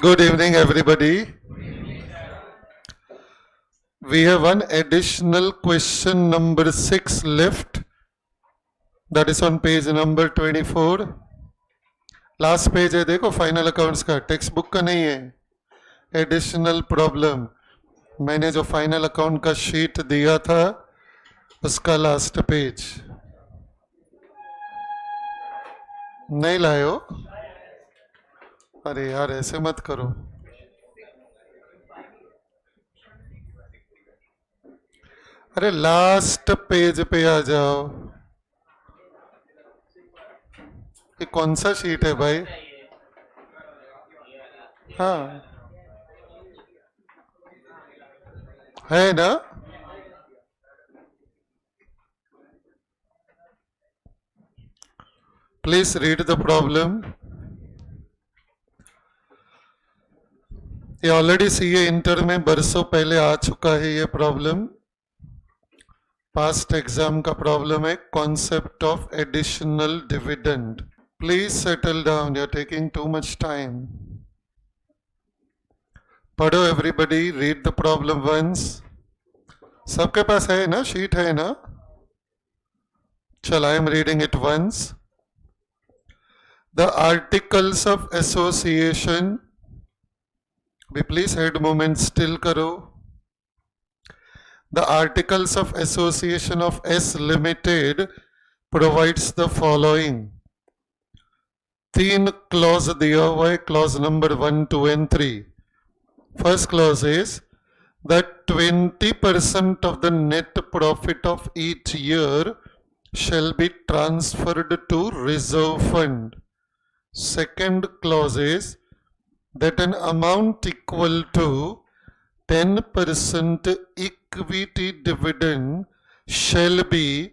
Good evening, everybody. We have one additional question number 6 left. That is on page number 24. Last page है, देखो final accounts का, text book का नहीं है. Additional problem, मैंने जो फाइनल अकाउंट का शीट दिया था उसका लास्ट पेज नहीं लाए हो? अरे यार ऐसे मत करो. अरे लास्ट पेज पे आ जाओ. ये कौन सा शीट है भाई? हाँ है ना. Please read the problem. ये ऑलरेडी सीए इंटर में बरसों पहले आ चुका है ये प्रॉब्लम. पास्ट एग्जाम का प्रॉब्लम है, concept of additional dividend. Please settle down, you are taking too much time. पढ़ो everybody, read the problem once. सबके पास है ना, शीट है ना? चल, I am reading it once. The articles of association, भी प्लीज हेड मूवमेंट स्टिल करो. The Articles of Association of S Limited provides the following. 3 clause दिया हुआ है, clause number 1, 2 and 3. First clause is that 20% of the net profit of each year shall be transferred to reserve fund. Second clause is that an amount equal to 10% equity dividend shall be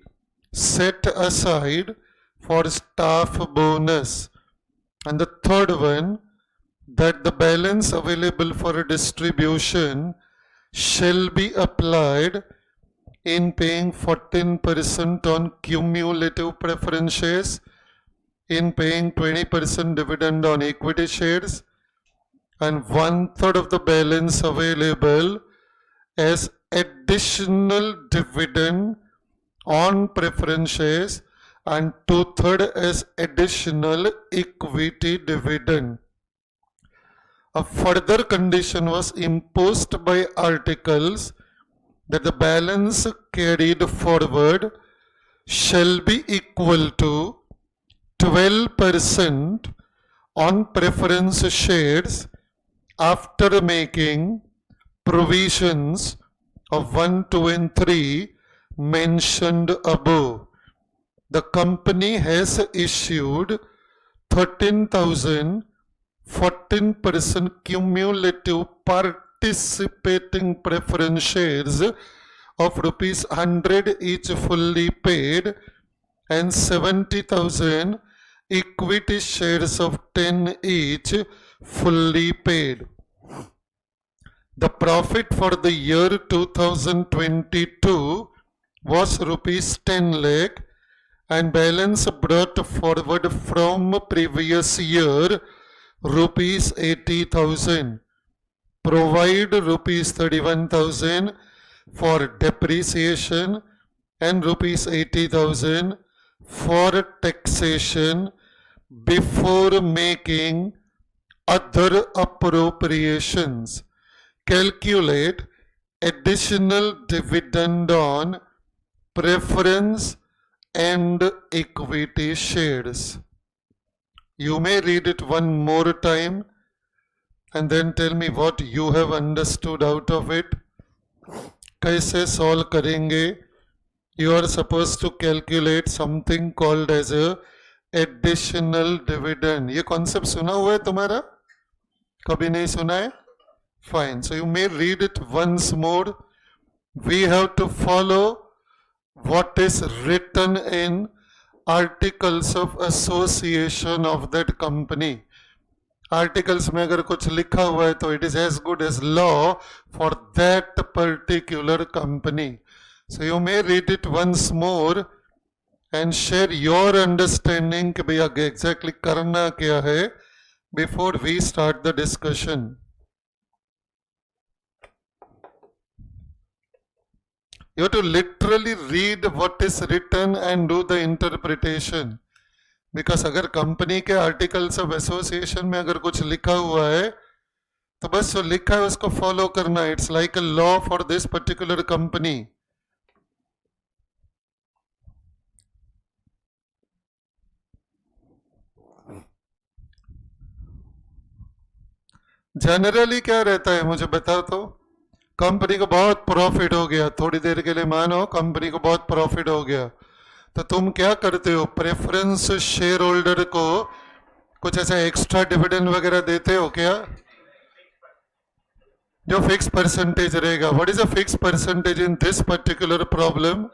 set aside for staff bonus. And the third one, that the balance available for distribution shall be applied in paying 14% on cumulative preferences, in paying 20% dividend on equity shares, and 1/3 of the balance available as additional dividend on preferences and 2/3 as additional equity dividend. A further condition was imposed by articles that the balance carried forward shall be equal to 12% on preference shares after making provisions of 1, 2 and 3 mentioned above. The company has issued 13,000 14% cumulative participating preference shares of rupees 100 each fully paid and 70,000 equity shares of 10 each fully paid. The profit for the year 2022 was rupees 10 lakh and balance brought forward from previous year rupees 80,000. Provide rupees 31,000 for depreciation and rupees 80,000 for taxation before making other appropriations. Calculate additional dividend on preference and equity shares. You may read it one more time and then tell me what you have understood out of it. कैसे solve करेंगे? You are supposed to calculate something called as a additional dividend. ये concept सुना हुआ है तुम्हारा? कभी नहीं सुना है? Fine. So you may read it once more. We have to follow what is written in Articles of Association of that company. Articles में अगर कुछ लिखा हुआ है तो it is as good as law for that particular company. So you may read it once more and share your understanding कि भैया exactly करना क्या है before we start the discussion. You have to literally read what is written and do the interpretation. Because अगर company के articles of association में अगर कुछ लिखा हुआ है तो बस जो लिखा है उसको फॉलो करना. It's like a law for this particular company. Generally क्या रहता है मुझे बताओ तो. कंपनी को बहुत प्रॉफिट हो गया, थोड़ी देर के लिए मानो कंपनी को बहुत प्रॉफिट हो गया, तो तुम क्या करते हो, प्रेफरेंस शेयर होल्डर को कुछ ऐसा एक्स्ट्रा डिविडेंड वगैरह देते हो क्या? जो फिक्स परसेंटेज रहेगा. What is a fix percentage in this particular problem?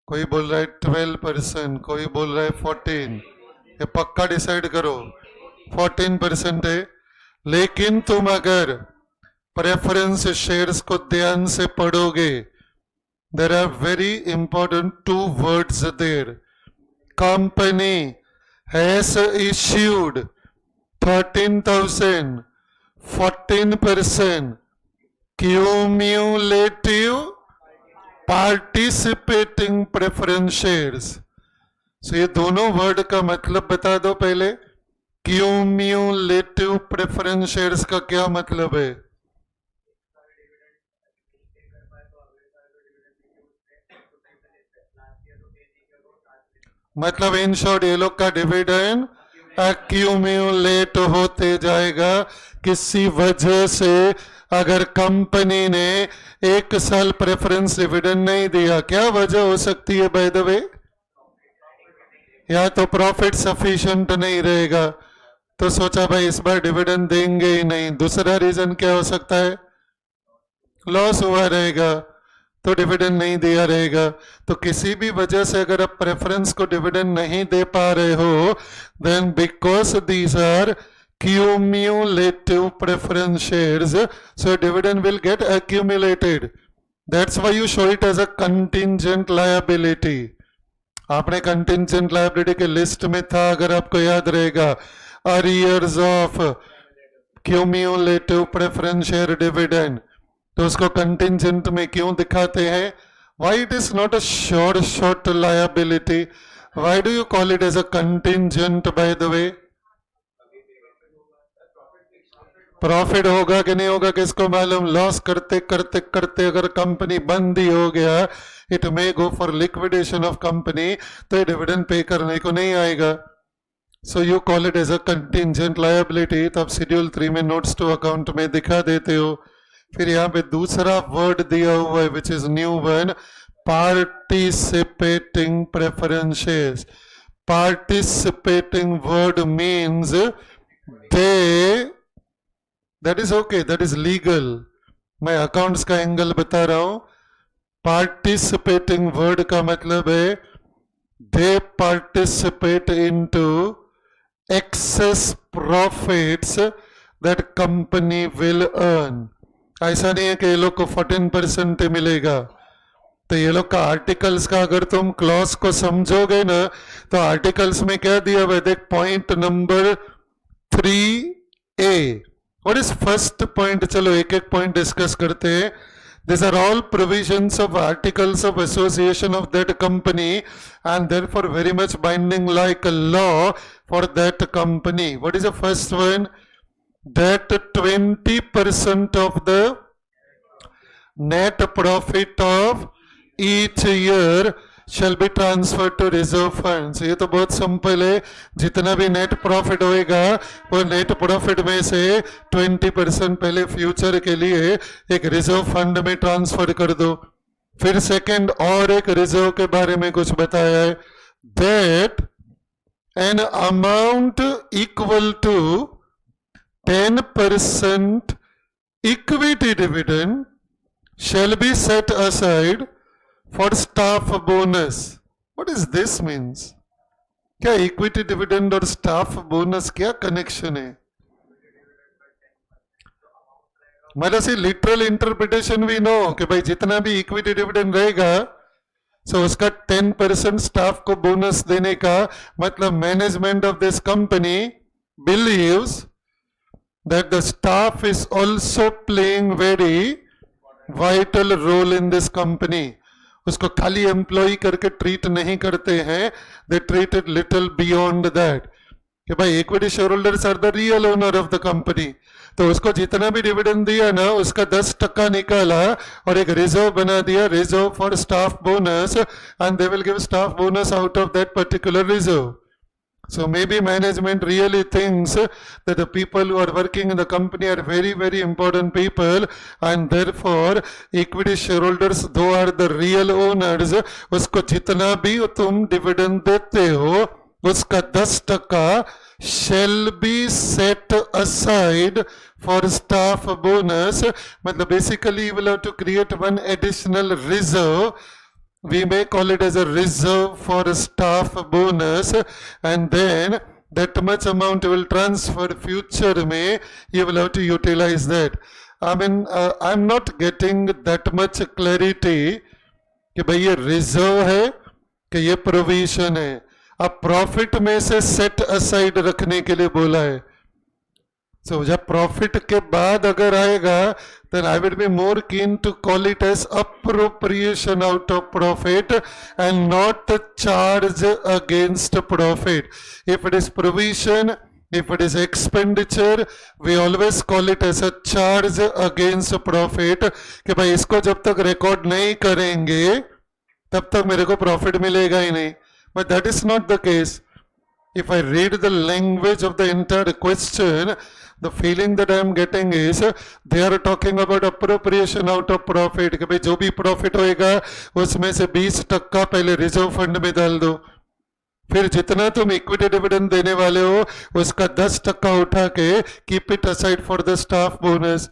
कोई बोल रहा है 12%, कोई बोल रहा है 14. ये पक्का डिसाइड करो. 14% है. लेकिन तुम अगर प्रेफरेंस शेयर्स को ध्यान से पढ़ोगे, there are very important two words there. Company has issued 13,000 14% cumulative participating preference shares. So ये दोनों वर्ड का मतलब बता दो पहले. क्यूम्यूलेटिव प्रेफरेंस शेयर्स का क्या मतलब है? मतलब इन शॉर्ट ये लोग का डिविडेंड एक्यूम्यूलेट होते जाएगा. किसी वजह से अगर कंपनी ने एक साल प्रेफरेंस डिविडेंड नहीं दिया, क्या वजह हो सकती है बाय द वे? या तो प्रॉफिट सफिशिएंट नहीं रहेगा तो सोचा भाई इस बार डिविडेंड देंगे ही नहीं. दूसरा रीजन क्या हो सकता है? लॉस हुआ रहेगा तो डिविडेंड नहीं दिया रहेगा. तो किसी भी वजह से अगर आप प्रेफरेंस को डिविडेंड नहीं दे पा रहे हो, then because these are cumulative preference shares, so dividend will get accumulated. That's why you show it as a contingent liability. आपने contingent liability के लिस्ट में था, अगर आपको याद रहेगा, arrears of cumulative preference share dividend, तो उसको कंटिंजेंट में क्यों दिखाते हैं? Why it is not a short liability? Why do you call it as a contingent? By the way, profit होगा कि नहीं होगा किसको मालूम? लॉस करते करते करते अगर कंपनी बंद ही हो गया, it may go for liquidation of company, तो ये डिविडेंड पे करने को नहीं आएगा. So you call it as a contingent liability. तो आप शेड्यूल 3 में नोट्स टू अकाउंट में दिखा देते हो. फिर यहाँ पे दूसरा वर्ड दिया हुआ है which is new one, participating preference shares. Participating word means they, that is okay, that is legal. मैं अकाउंट्स का एंगल बता रहा हूं. पार्टिसिपेटिंग वर्ड का मतलब है they participate into excess profits that company will earn. ऐसा नहीं है कि ये लोग को 14% मिलेगा. तो ये लोग का आर्टिकल्स का अगर तुम क्लॉज को समझोगे ना, तो आर्टिकल्स में क्या दिया हुआ है देख, point number 3A. What is first point? चलो एक एक पॉइंट डिस्कस करते हैं. These are all provisions of articles of association of that company and therefore very much binding like a law for that company. What is the first one? That 20% of the net profit of each year shall be transferred to reserve funds. ये तो बहुत simple है. जितना भी net profit होएगा वो net profit में से 20% पहले फ्यूचर के लिए एक रिजर्व फंड में ट्रांसफर कर दो. फिर सेकंड और एक रिजर्व के बारे में कुछ बताया है, that an amount equal to 10% equity dividend shall be set aside for staff bonus. What does this means? क्या इक्विटी डिविडेंड और स्टाफ बोनस क्या कनेक्शन है? मतलब से लिटरल इंटरप्रिटेशन भी नो कि भाई जितना भी इक्विटी डिविडेंड रहेगा सो उसका 10% स्टाफ को बोनस देने का मतलब management of this company believes that the staff is also playing very vital role in this company. उसको खाली एम्प्लॉय करके ट्रीट नहीं करते हैं, they treat it little beyond that कि भाई equity share holders are the real owner of the company. तो उसको जितना भी डिविडेंड दिया ना उसका 10% निकाला और एक रिजर्व बना दिया, reserve for staff bonus, and they will give staff bonus out of that particular reserve. So maybe management really thinks that the people who are working in the company are very, very important people, and therefore equity shareholders, though are the real owners, उसको जितना भी तुम dividend देते हो उसका 10% shall be set aside for staff bonus. मतलब basically you will have to create one additional reserve. We may call it as a reserve for a staff bonus, and then that much amount will transfer future may you will have to utilize that. I mean I'm not getting that much clarity कि भाई ये reserve है कि ये provision है. अब profit में से सेट असाइड रखने के लिए बोला है. So जब प्रॉफिट के बाद अगर आएगा then I would be more keen to call it as appropriation out of profit and not a charge against profit. If it is provision, if it is expenditure, we always call it as a charge against profit कि भाई इसको जब तक record नहीं करेंगे तब तक मेरे को प्रॉफिट मिलेगा ही नहीं. But that is not the case. If I read the language of the entire question, the feeling that I am getting is they are talking about appropriation out of profit कि भाई जो भी profit होएगा उसमें से 20% पहले reserve fund में डाल दो, फिर जितना तुम इक्विटी डिविडेंड देने वाले हो उसका 10% उठा के keep it aside for the staff bonus.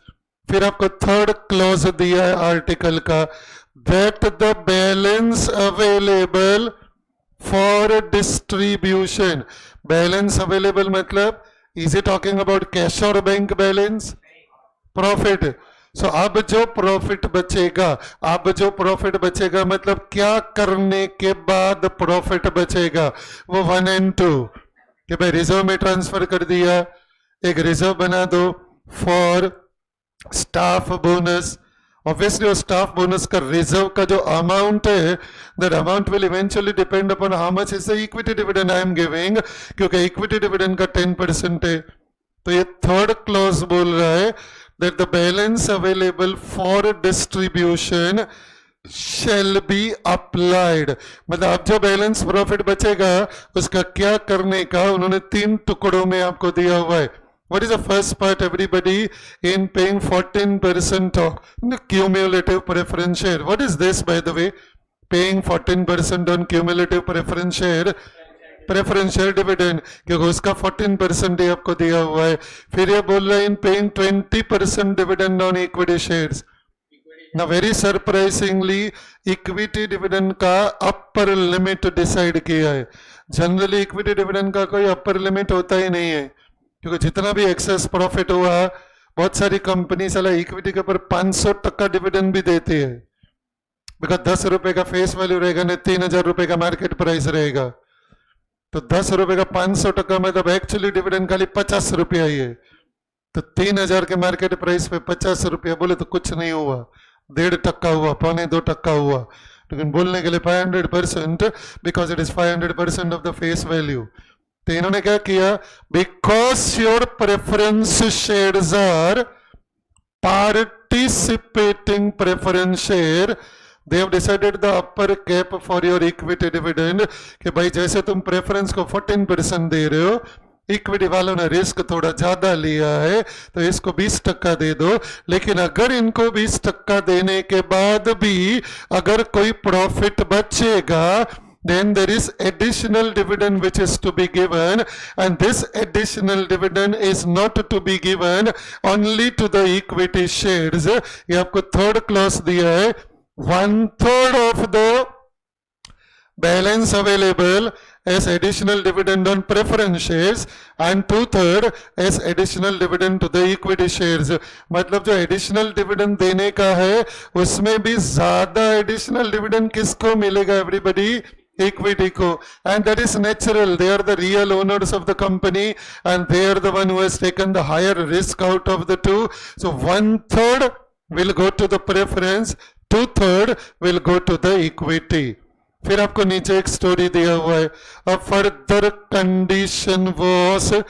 फिर आपको थर्ड क्लॉज दिया है आर्टिकल का, that the balance available for distribution. Balance available मतलब Is he talking about cash or bank balance? Profit. So अब जो प्रॉफिट बचेगा, अब जो प्रॉफिट बचेगा मतलब क्या करने के बाद प्रॉफिट बचेगा, वो 1 and 2 कि भाई रिजर्व में ट्रांसफर कर दिया, एक रिजर्व बना दो for staff bonus. Obviously, staff bonus का reserve का जो amount है, that amount will eventually depend upon how much is the equity dividend I am giving, क्योंकि equity dividend का 10% है. तो ये third clause बोल रहा है that the balance available for distribution shall be applied. मतलब अब जो बैलेंस प्रॉफिट बचेगा उसका क्या करने का उन्होंने 3 टुकड़ों में आपको दिया हुआ है. What is the first part, everybody, in paying 14% of cumulative preference share? What is this, by the way? Paying 14% on cumulative preference share dividend, क्योंकि उसका 14% ही आपको दिया हुआ है. फिर ये बोल रहा है in paying 20% dividend on equity shares. Now very surprisingly, equity dividend का upper limit decide किया है. Generally equity dividend का कोई upper limit होता ही नहीं है, क्योंकि जितना भी एक्सेस प्रॉफिट हुआ बहुत सारी कंपनी साला इक्विटी के ऊपर 500% डिविडेंड भी देती है. बिकॉज 10 रुपए का फेस वैल्यू रहेगा ना 3000 रुपए का मार्केट प्राइस रहेगा. तो 10 रुपए का 500% मतलब एक्चुअली डिविडेंड खाली 50 रुपया ही है. तो 3000 के मार्केट प्राइस पे 50 रुपया बोले तो कुछ नहीं हुआ, 1.5% हुआ, 2.25% हुआ. लेकिन बोलने के लिए 500% because it is 500% of the face value. तो इन्होंने क्या किया, because your preference shares are participating preference share, they have decided the upper cap for your equity dividend कि भाई जैसे तुम प्रेफरेंस को 14% दे रहे हो, इक्विटी वालों ने रिस्क थोड़ा ज्यादा लिया है तो इसको 20% दे दो. लेकिन अगर इनको 20% देने के बाद भी अगर कोई प्रॉफिट बचेगा, then there is additional dividend which is to be given, and this additional dividend is not to be given only to the equity shares. ये आपको third clause दिया है, 1/3 of the balance available as additional dividend on preference shares and 2/3 as additional dividend to the equity shares. मतलब जो additional dividend देने का है उसमें भी ज्यादा additional dividend किसको मिलेगा everybody? equity co, and that is natural. They are the real owners of the company, and they are the one who has taken the higher risk out of the two. So 1/3 will go to the preference, 2/3 will go to the equity. फिर आपको नीचे एक story दिया हुआ है, a further condition was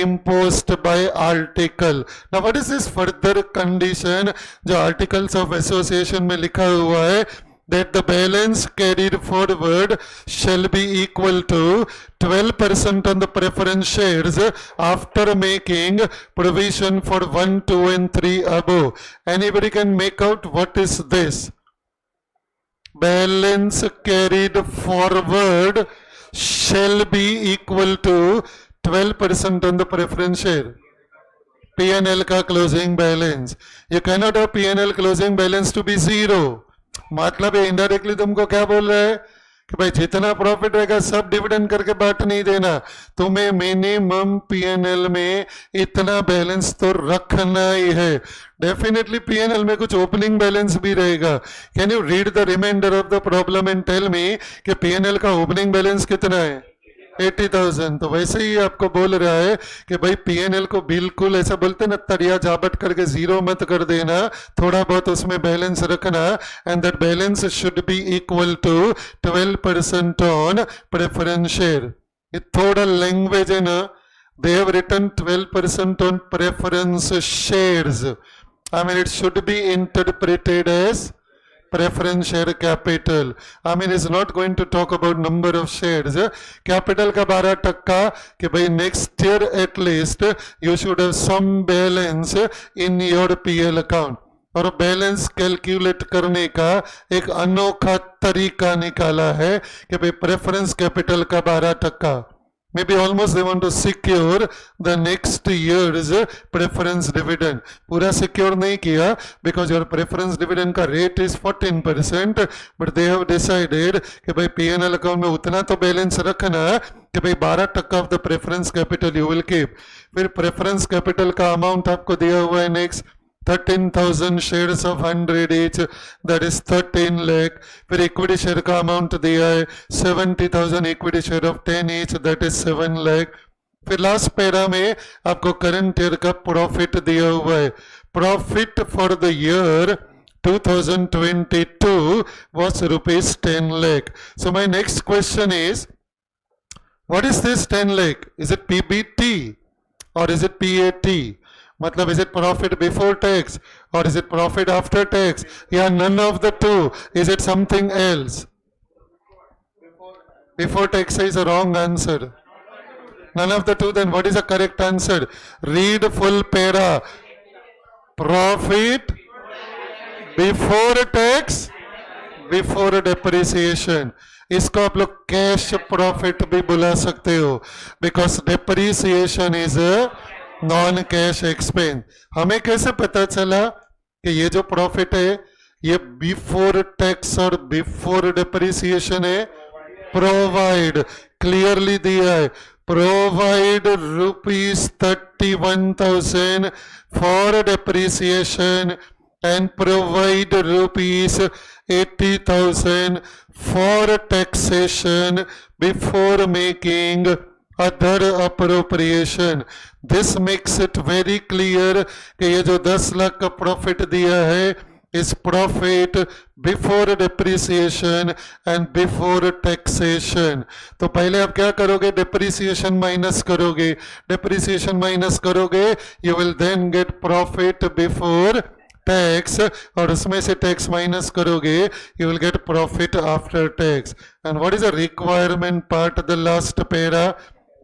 imposed by article. Now what is this further condition? जो articles of association में लिखा हुआ है, that the balance carried forward shall be equal to 12% on the preference shares after making provision for 1, 2 and 3 above. Anybody can make out what is this? Balance carried forward shall be equal to 12% on the preference share. P&L का closing balance. You cannot have P&L closing balance to be 0. मतलब ये indirectly तुमको क्या बोल रहा है कि भाई जितना प्रॉफिट रहेगा सब डिविडेंड करके बांट नहीं देना, तुम्हें मिनिमम पीएनएल में इतना बैलेंस तो रखना ही है. डेफिनेटली पीएनएल में कुछ ओपनिंग बैलेंस भी रहेगा. Can you read the reminder of the problem and tell me कि पीएनएल का ओपनिंग बैलेंस कितना है? 80,000. तो वैसे ही आपको बोल रहा है कि भाई पीएनएल को बिल्कुल ऐसा बोलते ना तरिया जाबट करके जीरो मत कर देना, थोड़ा बहुत उसमें बैलेंस रखना, and that balance should be equal to 12% on preference share. ये थोड़ा लैंग्वेज है ना, they have written 12% on preference shares. I mean it should be interpreted as preference share capital. I mean it's not going to talk about number of shares. Capital का 12% कि भाई next year at least you should have some balance in your PL account. और balance calculate करने का एक अनोखा तरीका निकाला है कि भाई प्रेफरेंस कैपिटल का 12%. Maybe almost they want to secure the next year's preference dividend. पूरा secure नहीं किया because your preference dividend का rate is 14%, but they have decided कि भाई P&L account में उतना तो बैलेंस रखना कि भाई 12% of the preference capital you will keep. फिर preference capital का amount आपको दिया हुआ है next 13,000 shares of 100 each, that is 13 lakh. फिर equity share का amount दिया है 70,000 equity share of 10 each, that is 7 lakh. फिर लास्ट पैरा में आपको करंट ईयर का प्रॉफिट दिया हुआ है. Profit for the year 2022 was rupees 10 lakh. So my next question is, what is this 10 lakh? Is it PBT or is it PAT? मतलब is it profit before tax or is it profit after tax? Yeah, none of the two. Is it something else? Before tax is a wrong answer. None of the two. Then what is the correct answer? Read full para. Profit before tax, before depreciation. इसको आप लोग cash profit भी बुला सकते हो because depreciation is non cash expense. हमें कैसे पता चला कि ये जो प्रॉफिट है ये बिफोर टैक्स और बिफोर डेप्रिसिएशन है? प्रोवाइड क्लियरली दिया है. Provide ₹31,000 for depreciation and provide ₹80,000 for taxation before making other appropriation. This makes it very clear कि ये जो 10 लाख का प्रॉफिट दिया है is profit before depreciation and before taxation. तो पहले आप क्या करोगे? depreciation माइनस करोगे. depreciation माइनस करोगे you will then get profit before tax और उसमें से टैक्स माइनस करोगे you will get profit after tax. And what is the requirement part? The last para.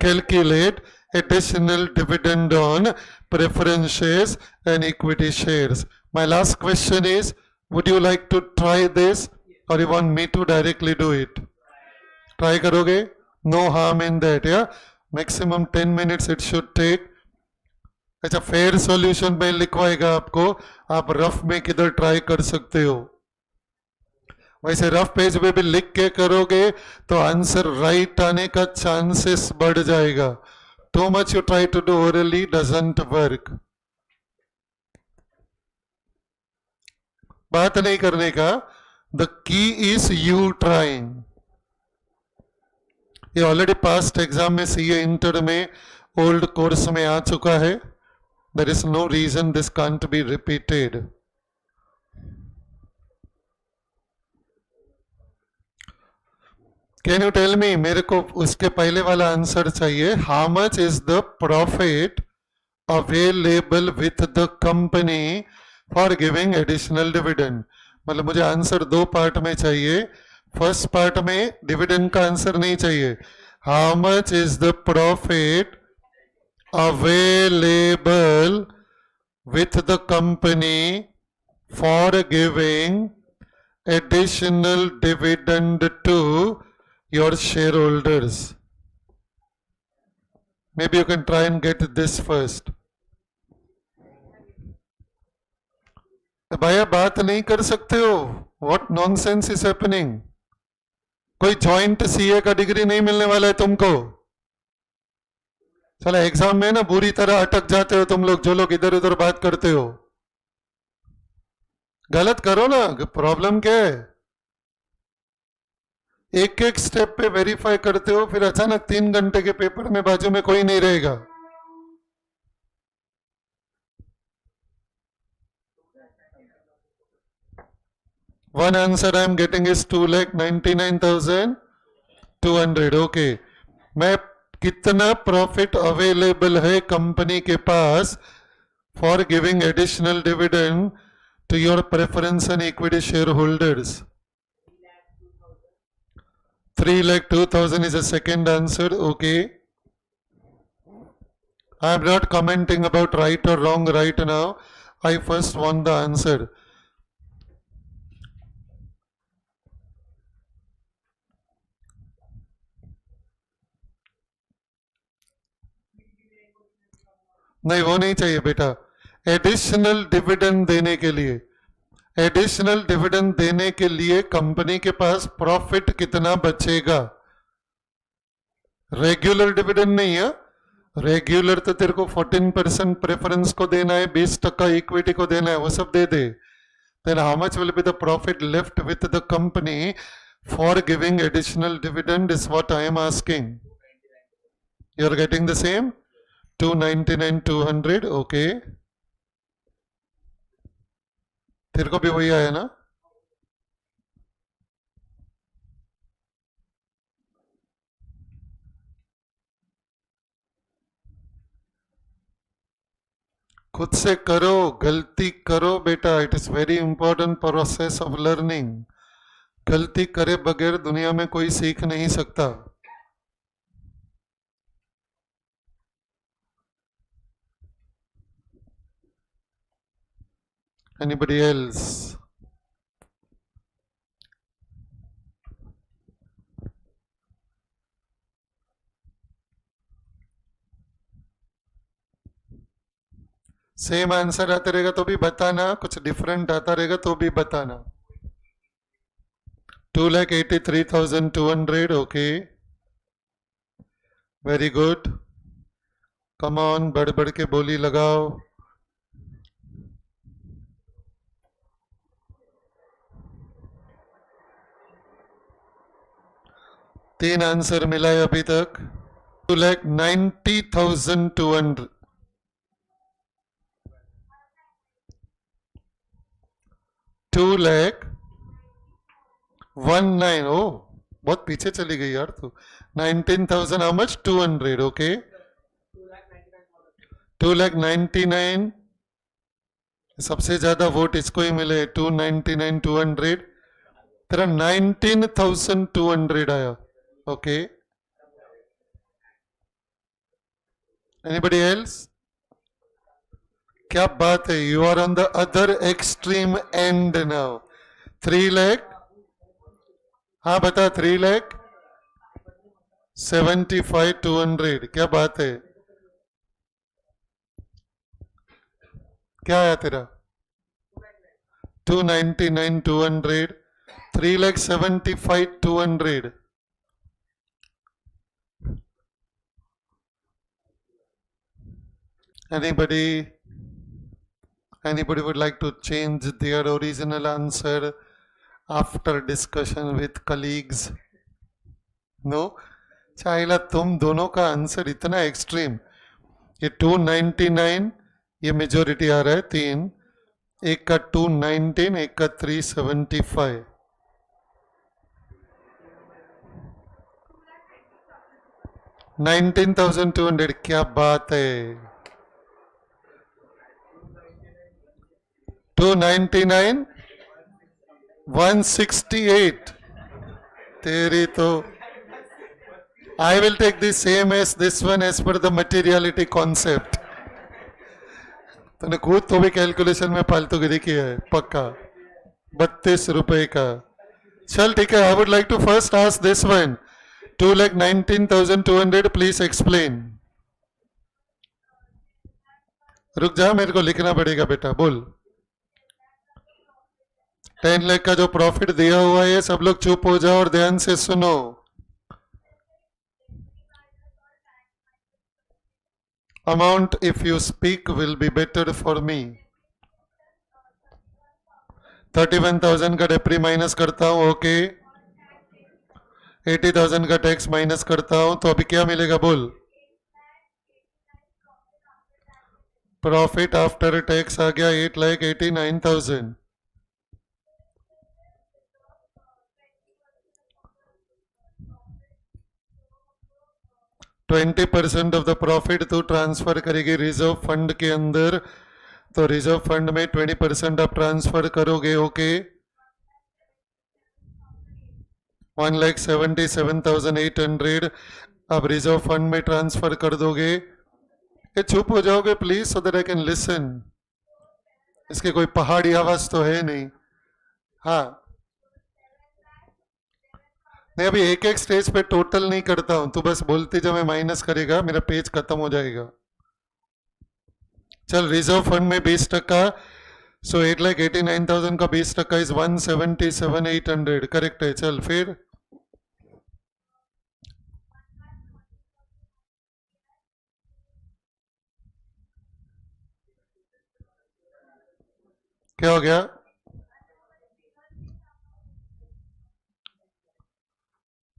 Calculate additional dividend on preference shares and equity shares. My last question is, would you like to try this और you want me to directly do it? Try करोगे? No harm in that. या maximum 10 minutes it should take. अच्छा, fair solution में लिखवाएगा आपको, आप rough में किधर ट्राई कर सकते हो. वैसे रफ पेज पे भी लिख के करोगे तो आंसर राइट आने का चांसेस बढ़ जाएगा. Too much you try to do orally doesn't work. बात नहीं करने का. The key is you trying. ये ऑलरेडी पास्ट एग्जाम में सीए इंटर में ओल्ड कोर्स में आ चुका है. There is no reason this can't be repeated. Can you tell me, मेरे को उसके पहले वाला आंसर चाहिए. How much is the profit available with the company for giving additional dividend. मतलब मुझे आंसर दो पार्ट में चाहिए. फर्स्ट पार्ट में डिविडेंड का आंसर नहीं चाहिए. How much is the profit available with the company for giving additional dividend to your shareholders. Maybe you can try and get this first. भैया बात नहीं कर सकते हो. What nonsense is happening? कोई जॉइंट सीए का डिग्री नहीं मिलने वाला है तुमको. चला एग्जाम में ना बुरी तरह अटक जाते हो तुम लोग, जो लोग इधर उधर बात करते हो. गलत करो ना, प्रॉब्लम क्या है. एक एक स्टेप पे वेरीफाई करते हो, फिर अचानक 3 घंटे के पेपर में बाजू में कोई नहीं रहेगा. One answer I am getting is 2,99,200. Okay, मैं कितना प्रॉफिट अवेलेबल है कंपनी के पास for giving additional dividend to your preference and equity shareholders? 3,02,000 is a second answer. Okay, I am not commenting about right or wrong right now. I first want the answer. नहीं, वो नहीं चाहिए बेटा. Additional dividend देने के लिए, additional dividend देने के लिए कंपनी के पास प्रॉफिट कितना बचेगा. रेगुलर डिविडेंड नहीं है. रेगुलर तो तेरे को 14% प्रेफरेंस को देना है, 20% इक्विटी को देना है, वो सब दे दे. Then how much will be the profit left with the company for giving additional dividend is what I am asking. You are getting the same. 299,200. Okay, तेरे को भी वही आया ना. खुद से करो, गलती करो बेटा. It is very important process of learning. गलती करे बगैर दुनिया में कोई सीख नहीं सकता. Anybody else? सेम आंसर आता रहेगा तो भी बताना, कुछ डिफरेंट आता रहेगा तो भी बताना. 2,83,200. Okay, very good. Come on, बढ़ बढ़ के बोली लगाओ. तीन आंसर मिला है अभी तक. 2,90,200. 2,19,000. ओ बहुत पीछे चली गई यार तू. 19,000 हाउ मच? 200. ओके, 2,99,000. सबसे ज्यादा वोट इसको ही मिले. 299,200. तेरा 19,200 आया. Okay, anybody else? क्या बात है, you are on the other extreme end now. 3 lakh. हाँ बता. 3,75,200. क्या बात है. क्या आया तेरा? 299,200. 3,75,200. Anybody would like to change their original answer after discussion with colleagues? No? चाइला तुम दोनों का आंसर इतना एक्सट्रीम। ये 299, ये मेजोरिटी आ रहा है 3, एक का 219, एक का 375। 19,200, क्या बात है। 299, 168। तेरी तो I will take the same as this one as per the materiality concept. तूने खुद तो भी कैलकुलेशन में फालतूगिरी की है पक्का। 32 रुपए का। चल ठीक है, I would like to first ask this one, 2,19,200, please explain. रुक जा, मेरे को लिखना पड़ेगा बेटा, बोल। 10 लाख का जो प्रॉफिट दिया हुआ है, सब लोग चुप हो जाओ और ध्यान से सुनो। Amount if you speak will be better for me। 31,000 का डेप्री माइनस करता हूं, ओके। 80,000 का टैक्स माइनस करता हूं, तो अभी क्या मिलेगा बोल। प्रॉफिट आफ्टर टैक्स आ गया 8,89,000। 20% ऑफ द प्रॉफिट तू ट्रांसफर करेगी रिजर्व फंड के अंदर, तो रिजर्व फंड में 20% आप ट्रांसफर करोगे, ओके। 1,77,800 अब रिजर्व फंड में ट्रांसफर कर दोगे। ये चुप हो जाओगे please, so that I can listen. इसके कोई पहाड़ी आवाज तो है नहीं। हाँ नहीं, अभी एक एक स्टेज पे टोटल नहीं करता हूं, तू बस बोलते जब मैं माइनस करेगा मेरा पेज खत्म हो जाएगा। चल रिजर्व फंड में 20%, सो 8,89,000 का 20% इज 177,800, करेक्ट है। चल फिर क्या हो गया।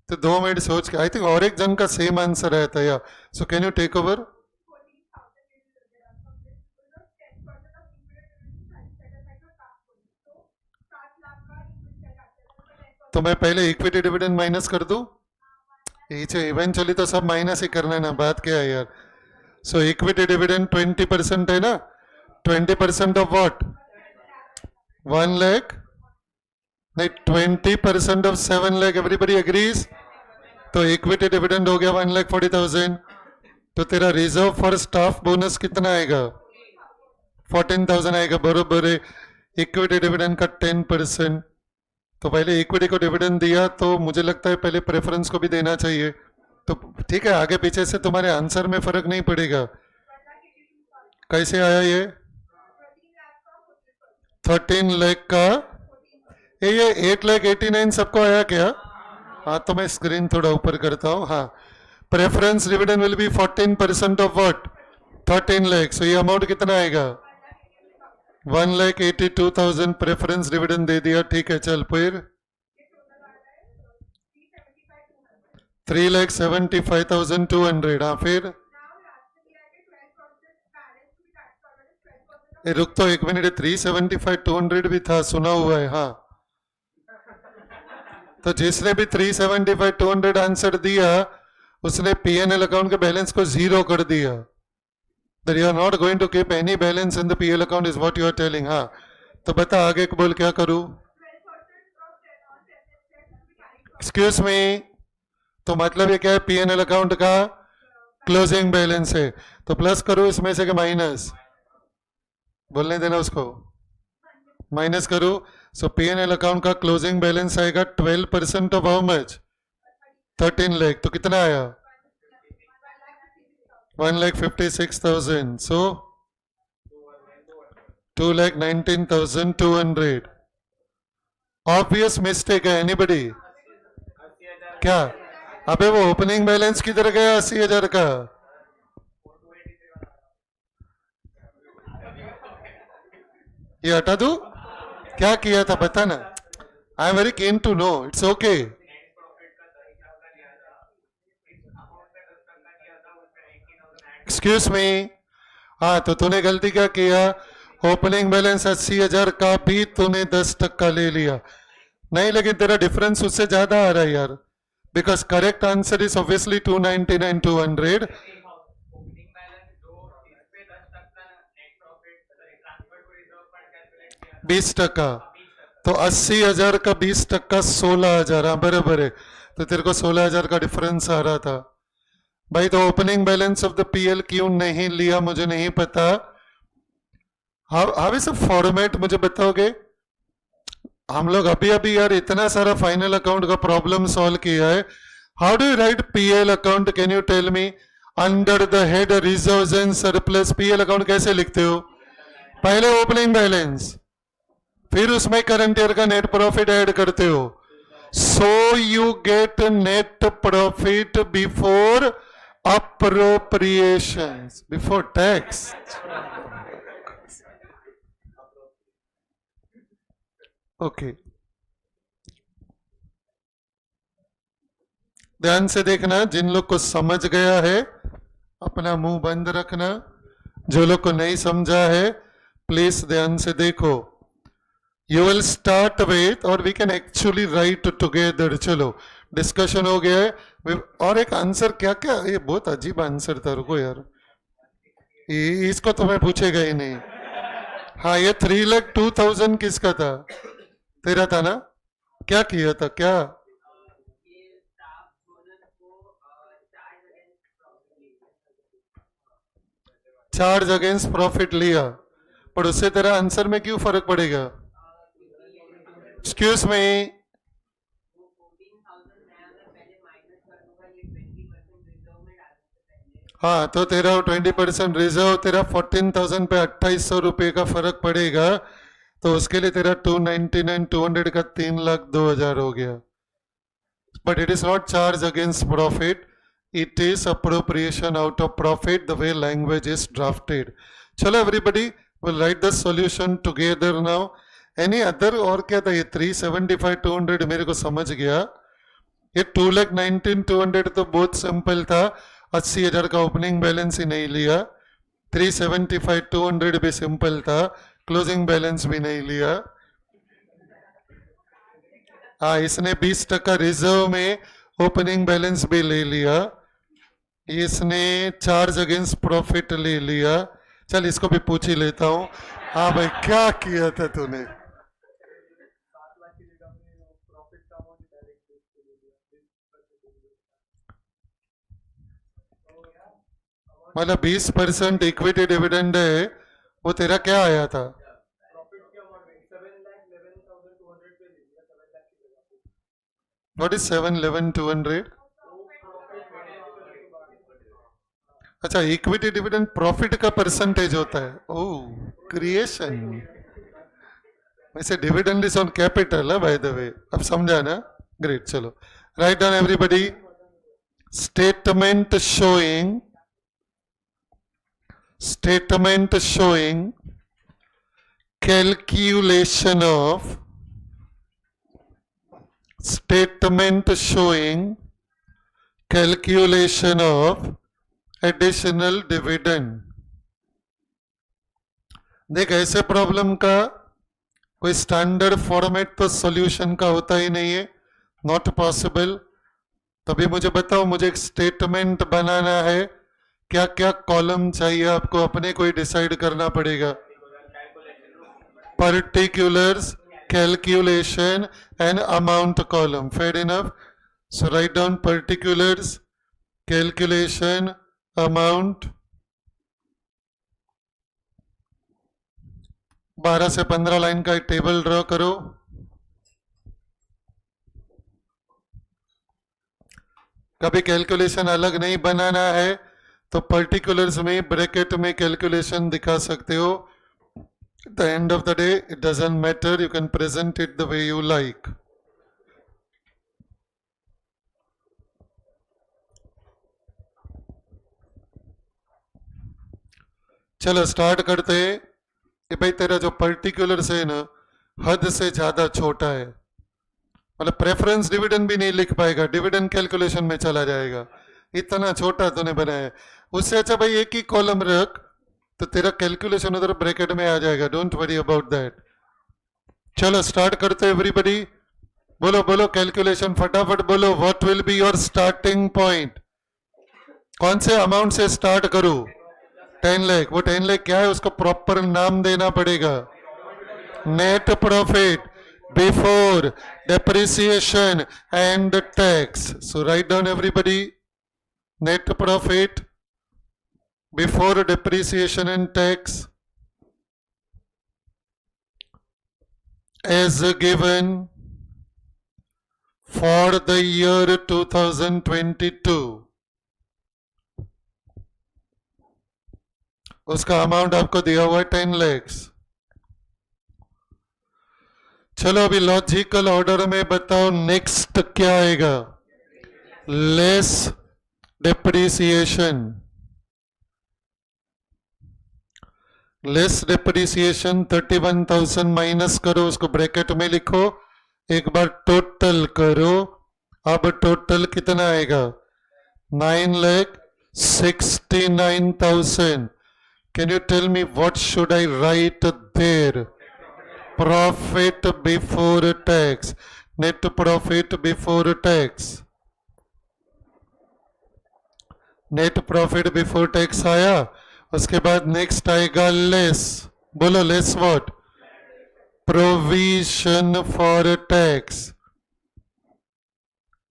तो 2 मिनट सोच के, आई थिंक और एक जन का सेम आंसर आया था या, so can you take over. तो मैं पहले इक्विटी डिविडेंड माइनस कर दूं, इवेंचुअली तो सब माइनस ही करना है ना, बात क्या है यार। सो इक्विटी डिविडेंड 20% है ना, 20% ऑफ व्हाट, 1 लाख नहीं, 20% ऑफ 7 लाख, एवरीबडी एग्रीज। तो इक्विटी डिविडेंड हो गया 1,40,000। तो तेरा रिजर्व फॉर स्टाफ बोनस कितना आएगा, 14,000 आएगा, बरोबर है। इक्विटी डिविडेंड का 10%, तो पहले इक्विटी को डिविडेंड दिया, तो मुझे लगता है पहले प्रेफरेंस को भी देना चाहिए। तो ठीक है, आगे पीछे से तुम्हारे आंसर में फर्क नहीं पड़ेगा। कैसे आया ये 13 लाख का, ये 8,89,000 सबको आया क्या। हाँ तो मैं स्क्रीन थोड़ा ऊपर करता हूँ। हाँ, preference dividend will be 14% of what, 13 lakh. So ये अमाउंट कितना आएगा, 1,82,000 प्रेफरेंस डिविडेंड दे दिया, ठीक है। चल फिर 3,75,200। हाँ फिर रुक तो एक मिनट, 375,200 भी था, सुना हुआ है। हाँ तो जिसने भी 375,200 आंसर दिया, उसने पीएनएल अकाउंट के बैलेंस को 0 कर दिया। That you are not going to keep any balance in the PL account is what you are telling। हाँ तो बता आगे बोल, क्या करूं। एक्सक्यूज मी, तो मतलब ये क्या है, पीएनएल अकाउंट का क्लोजिंग बैलेंस है, तो प्लस करो इसमें से कि माइनस, बोलने देना उसको, माइनस करो। सो पीएनएल अकाउंट का क्लोजिंग बैलेंस आएगा 12% ऑफ हाउ मच, 13 लाख। तो कितना आया, 1,56,000। सो 2,19,200। ऑब्वियस मिस्टेक है, एनीबडी क्या। अबे वो ओपनिंग बैलेंस किधर गया 80,000 का। ये हटा दू, क्या किया था पता ना। I am very keen to know, it's okay. Excuse me, हाँ तो तूने गलती क्या किया, ओपनिंग बैलेंस 80,000 का भी तूने 10% ले लिया। नहीं, लेकिन तेरा डिफरेंस उससे ज्यादा आ रहा है यार, because correct answer is obviously 299 200। 20%, तो 80,000 का 20%, 16,000। हाँ बराबर है, तो तेरे को 16,000 का डिफरेंस आ रहा था भाई। तो opening balance of the PL क्यों नहीं लिया मुझे नहीं पता। हाउ इज अ फॉर्मेट मुझे बताओगे। हम लोग अभी अभी यार इतना सारा फाइनल अकाउंट का प्रॉब्लम सॉल्व किया है। How do you write PL account, can you tell me. Under the head reserves and surplus PL account कैसे लिखते हो, पहले ओपनिंग बैलेंस, फिर उसमें करंट ईयर का नेट प्रॉफिट ऐड करते हो, so you get net profit before appropriations, before tax. Okay, ध्यान से देखना, जिन लोग को समझ गया है अपना मुंह बंद रखना, जो लोग को नहीं समझा है प्लीज ध्यान से देखो। यू विल स्टार्ट विथ, और we can actually write together. चलो डिस्कशन हो गया है, और एक आंसर क्या क्या, ये बहुत अजीब आंसर था, रुको यार, इसको तो मैं पूछेगा ही नहीं। हाँ, ये 3,02,000 किसका था, तेरा था ना, क्या किया था क्या, चार्ज अगेंस्ट प्रॉफिट लिया, पर उससे तेरा आंसर में क्यों फर्क पड़ेगा। एक्सक्यूज मी, हाँ तो तेरा 20% रिजर्व, तेरा 14,000 पे 2,800 रुपये का फर्क पड़ेगा, तो उसके लिए तेरा 299 200 का 3,02,000 हो गया। But it is not charge against profit, it is appropriation out of profit, the way language is drafted. चलो everybody will write the solution together now. Any other, और क्या था ये 375 200 मेरे को समझ गया, ये 2,19 200 तो बहुत सिंपल था, 80,000 का ओपनिंग बैलेंस ही नहीं लिया। 375 200 भी सिंपल था, क्लोजिंग बैलेंस भी नहीं लिया। हाँ, इसने 20% रिजर्व में ओपनिंग बैलेंस भी ले लिया, इसने चार्ज अगेंस्ट प्रॉफिट ले लिया। चल इसको भी पूछ ही लेता हूँ। हाँ भाई, क्या किया था तूने, मतलब 20% इक्विटी डिविडेंड है, वो तेरा क्या आया था, व्हाट इज 711,200। अच्छा, इक्विटी डिविडेंड प्रॉफिट का परसेंटेज होता है, ओह क्रिएशन, वैसे डिविडेंड इज ऑन कैपिटल है बाय द वे, अब समझा ना, ग्रेट। चलो write down everybody, statement showing calculation of additional dividend। देख, ऐसे प्रॉब्लम का कोई स्टैंडर्ड फॉर्मेट तो सॉल्यूशन का होता ही नहीं है, नॉट पॉसिबल। तभी मुझे बताओ, मुझे एक स्टेटमेंट बनाना है, क्या क्या कॉलम चाहिए आपको, अपने को ही डिसाइड करना पड़ेगा। Particulars, calculation and amount column, fair enough. So write down particulars, calculation, amount. 12 से 15 लाइन का एक टेबल ड्रॉ करो। कभी कैलकुलेशन अलग नहीं बनाना है तो पर्टिकुलर्स में ब्रैकेट में कैलकुलेशन दिखा सकते हो। At the end of the day, it doesn't matter, you can present it the way you like. चलो स्टार्ट करते हैं कि भाई तेरा जो पर्टिकुलर्स है ना, हद से ज्यादा छोटा है, मतलब प्रेफरेंस डिविडेंड भी नहीं लिख पाएगा, डिविडेंड कैलकुलेशन में चला जाएगा, इतना छोटा तूने बनाया है। उससे अच्छा भाई एक ही कॉलम रख, तो तेरा कैलकुलेशन उधर ब्रैकेट में आ जाएगा. Don't worry about that. चलो स्टार्ट करते एवरीबडी. बोलो बोलो कैलकुलेशन फटाफट बोलो. What will be your starting point? कौन से अमाउंट से स्टार्ट करूं? 10 लाख. वो 10 लाख क्या है, उसको प्रॉपर नाम देना पड़ेगा. Net profit before depreciation and tax. So write down everybody. Net profit before depreciation and tax as given for the year 2022. उसका अमाउंट आपको दिया हुआ है 10 lakhs. चलो अभी लॉजिकल ऑर्डर में बताओ नेक्स्ट क्या आएगा. Less depreciation. Less depreciation 31,000 minus करो, उसको ब्रैकेट में लिखो. एक बार टोटल करो. अब टोटल कितना आएगा? 9,69,000. Can you tell me what should I write there? Profit before tax. Net profit before tax. Net profit before tax आया. उसके बाद नेक्स्ट आएगा लेस. बोलो less what? Provision for tax.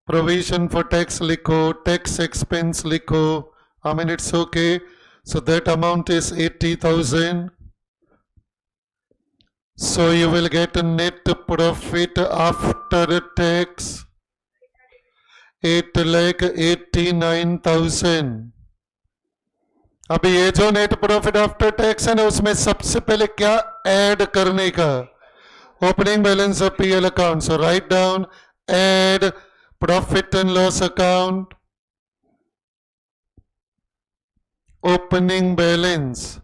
Provision for tax लिखो. Tax expense लिखो. I mean it's okay. So that amount is 80,000. So you will get a net profit after tax 8,89,000. अभी ये जो नेट प्रॉफिट आफ्टर टैक्स है ना, उसमें सबसे पहले क्या ऐड करने का? Opening balance of PL account. So write down add profit and loss account opening balance.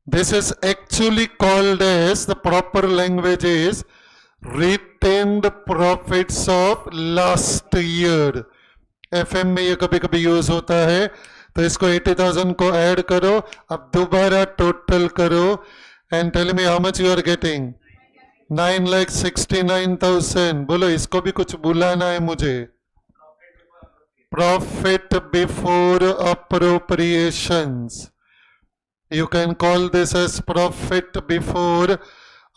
This is actually called as, the proper language is retained profits of last year. FM में ये कभी कभी use होता है. तो इसको 80,000 को add करो. अब दोबारा टोटल करो and tell me how much you are getting. 9,69,000. बोलो इसको भी कुछ बुलाना है मुझे. Profit before appropriations. You can call this as profit before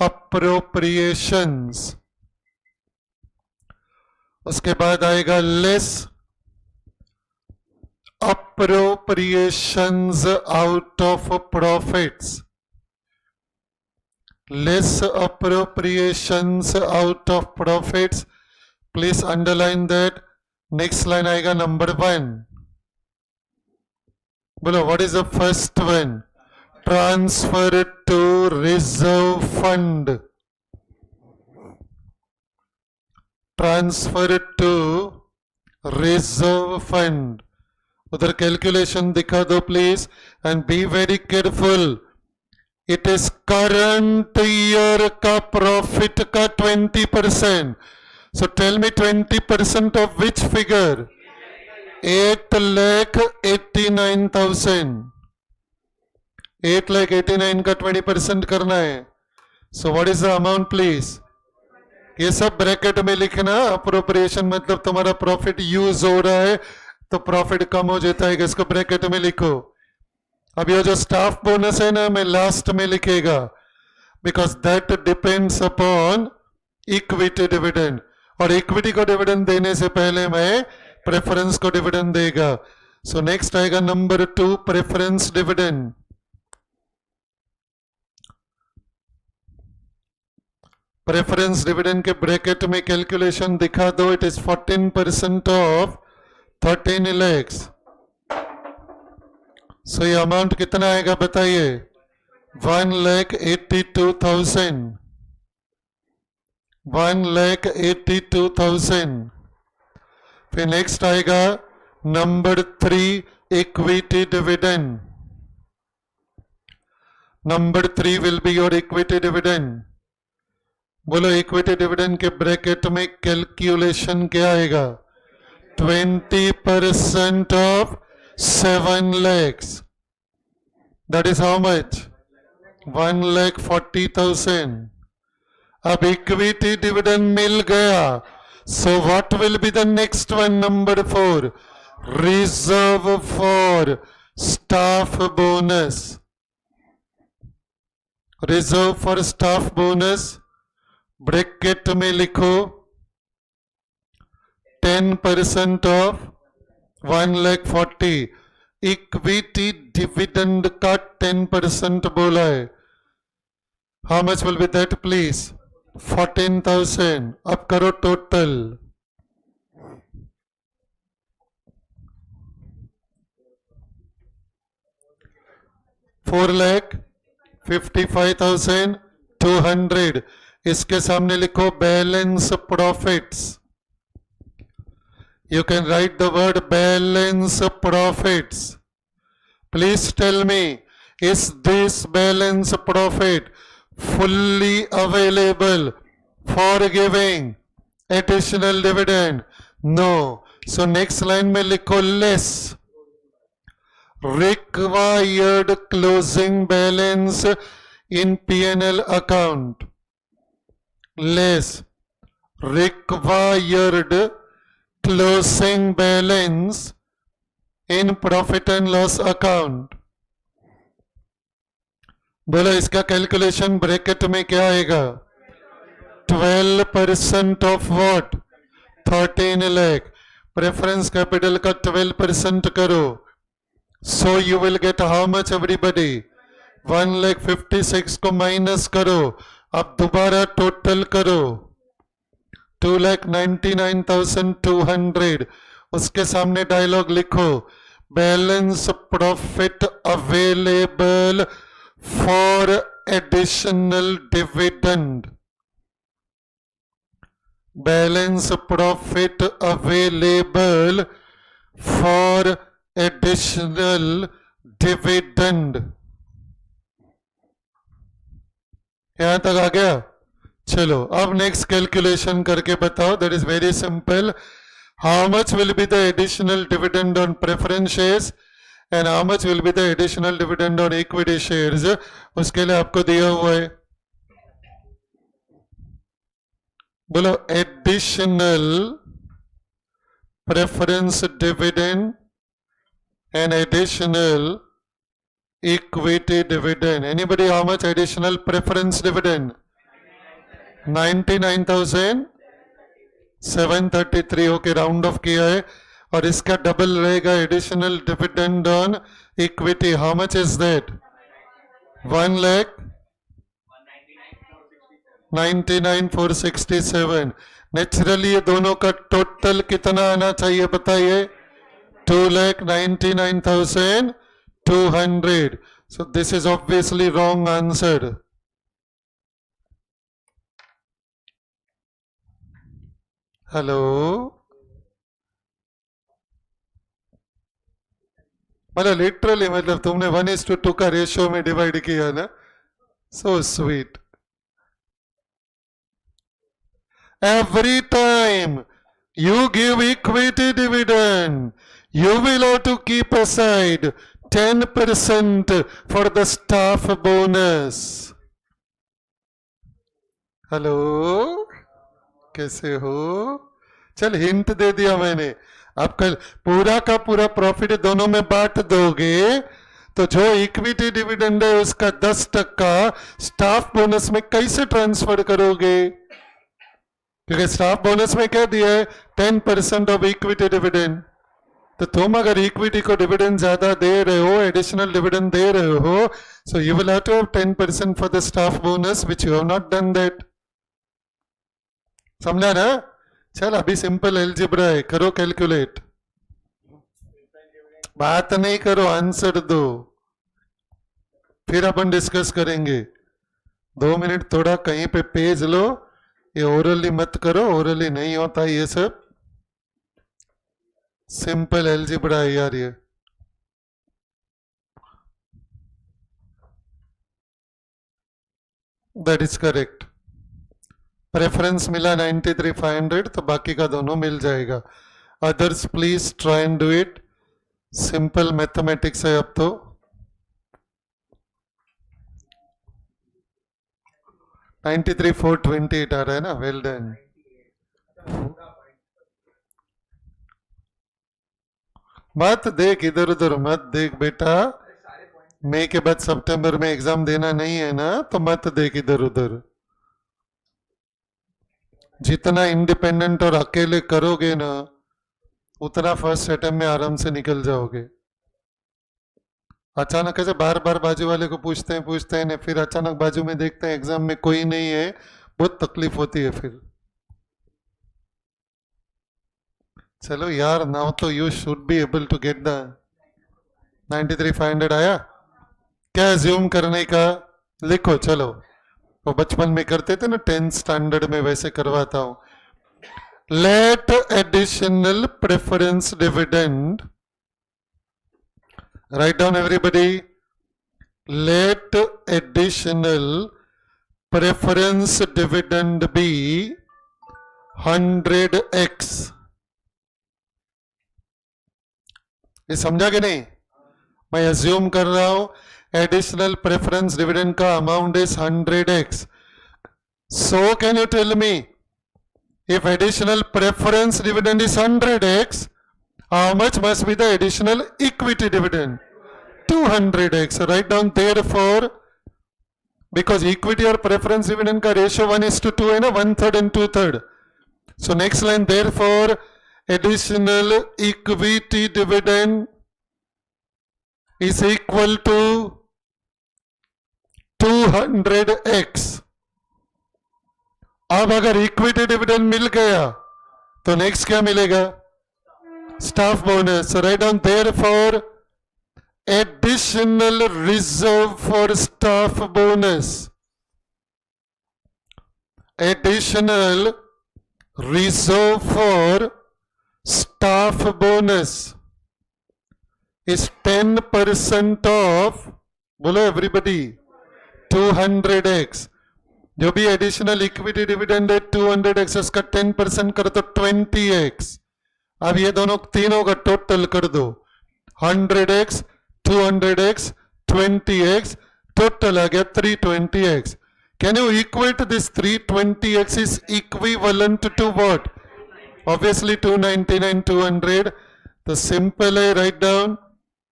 appropriations. उसके बाद आएगा less appropriations out of profits. Less appropriations out of profits. Please underline that. Next line आएगा number 1. बोलो what is the first one? Transfer to reserve fund. Transfer to reserve fund. उधर calculation दिखा दो please and be very careful. It is current year का profit का 20%. So tell me 20% of which figure? 8,89,000. 8,89,000 का 20% करना है. So what is the amount please? ये सब ब्रैकेट में लिखना. अप्रोप्रिएशन मतलब तुम्हारा प्रॉफिट यूज हो रहा है तो प्रॉफिट कम हो जाता है. इसको ब्रैकेट में लिखो. अब ये जो स्टाफ बोनस है ना, मैं लास्ट में लिखेगा because that depends upon equity dividend. और इक्विटी को डिविडेंड देने से पहले मैं प्रेफरेंस को डिविडेंड देगा. सो नेक्स्ट आएगा number 2 preference dividend. Preference dividend के ब्रैकेट में कैलकुलेशन दिखा दो. It is 14% of 13 lakhs. सो ये अमाउंट कितना आएगा बताइए? 1,82,000. 1,82,000. फिर नेक्स्ट आएगा number 3 equity dividend. Number 3 will be your equity dividend. बोलो इक्विटी डिविडेंड के ब्रैकेट में कैलकुलेशन क्या आएगा? 20% of 7 lakhs. That is how much? 1,40,000. अब इक्विटी डिविडेंड मिल गया. So what will be the next one? Number 4. Reserve for staff bonus. Reserve for staff bonus. Bracket में लिखो 10% of 1,40,000. Equity dividend का 10% बोला है. How much will be that, please? 14,000. अब करो total. $4,55,200. इसके सामने लिखो balance profits. You can write the word balance profits. Please tell me, is this balance profit fully available for giving additional dividend? No. So next line में लिखो less required closing balance in P&L account. Less required closing balance in profit and loss account. बोलो इसका calculation bracket में क्या आएगा? 12% of what? 13 lakh. Preference capital का 12% करो. So you will get how much everybody? 1,56,000 को माइनस करो. अब दोबारा टोटल करो. 2,99,200. उसके सामने डायलॉग लिखो balance profit available for additional dividend. Balance profit available for additional dividend. यहां तक आ गया? चलो अब नेक्स्ट कैलकुलेशन करके बताओ. That is very simple. How much will be the additional dividend on preference shares and how much will be the additional dividend on equity shares. उसके लिए आपको दिया हुआ है. बोलो additional preference dividend and additional equity dividend. Anybody? How much additional preference dividend? 99,733. Okay, round of किया है. और इसका डबल रहेगा additional dividend on equity. How much is that? 1,99,467. Naturally ये दोनों का टोटल कितना आना चाहिए बताइए? 2,99,200. So this is obviously wrong answer. Hello, मतलब लिटरली मतलब तुमने 1:2 का रेशियो में डिवाइड किया ना. So sweet. Every time you give equity dividend, you will have to keep aside 10% for the staff bonus. Hello, कैसे हो? चल हिंट दे दिया मैंने. आप कल पूरा का पूरा प्रॉफिट दोनों में बांट दोगे तो जो इक्विटी डिविडेंड है उसका 10% स्टाफ बोनस में कैसे ट्रांसफर करोगे? क्योंकि स्टाफ बोनस में क्या दिया है? 10% ऑफ इक्विटी डिविडेंड. तो तुम अगर इक्विटी को डिविडेंड ज्यादा दे रहे हो, एडिशनल डिविडेंड दे रहे हो, so you will have to have 10% for the staff bonus which you have not done that. समझा ना? चल अभी सिंपल एल्जेब्रा है, करो कैलकुलेट. बात नहीं करो, आंसर दो, फिर अपन डिस्कस करेंगे. 2 मिनट थोड़ा कहीं पे पेज लो. ये ओरली मत करो, ओरली नहीं होता ये सब. सिंपल एल्जेब्रा है यार ये. That is correct. प्रेफरेंस मिला 93,500, तो बाकी का दोनों मिल जाएगा. Others, please try and do it. Simple mathematics है अब तो. 93,428 आ रहा है ना. Well done. मत देख इधर उधर, मत देख बेटा. मई के बाद सितंबर में एग्जाम देना नहीं है ना, तो मत देख इधर उधर. जितना इंडिपेंडेंट और अकेले करोगे ना, उतना फर्स्ट अटेम्प्ट में आराम से निकल जाओगे. अचानक ऐसे बार बार बाजू वाले को पूछते हैं ना, फिर अचानक बाजू में देखते हैं एग्जाम में कोई नहीं है, बहुत तकलीफ होती है फिर. चलो यार, नाउ तो you should be able to get the 93,500 आया. क्या ज्यूम करने का, लिखो. चलो, वो बचपन में करते थे ना 10th स्टैंडर्ड में, वैसे करवाता हूं. Let additional preference dividend, write down everybody. Let additional preference dividend be 100x. ये समझा कि नहीं? मैं अज्यूम कर रहा हूं एडिशनल प्रेफरेंस डिविडेंड का amount is 100x. So can you tell me, if additional preference dividend is 100x, how much must be the additional equity dividend? 200x. Write down therefore, because equity or preference dividend का ratio 1:2 है ना, 1/3 and 2/3. So next line, therefore additional equity dividend is equal to 200x. अब अगर equity dividend मिल गया तो next क्या मिलेगा? Staff bonus. Write down therefore additional reserve for staff bonus. Additional reserve for staff bonus is 10% of, बोलो everybody, 200x. जो भी additional equity dividend है 200x, उसका 10% कर दो 20x. अब ये दोनों तीनों का टोटल कर दो. 100x, 200x, 20x, टोटल आ गया 320x. Can you equate this 320x is equivalent to what? Obviously 299, 200. The simple I write down.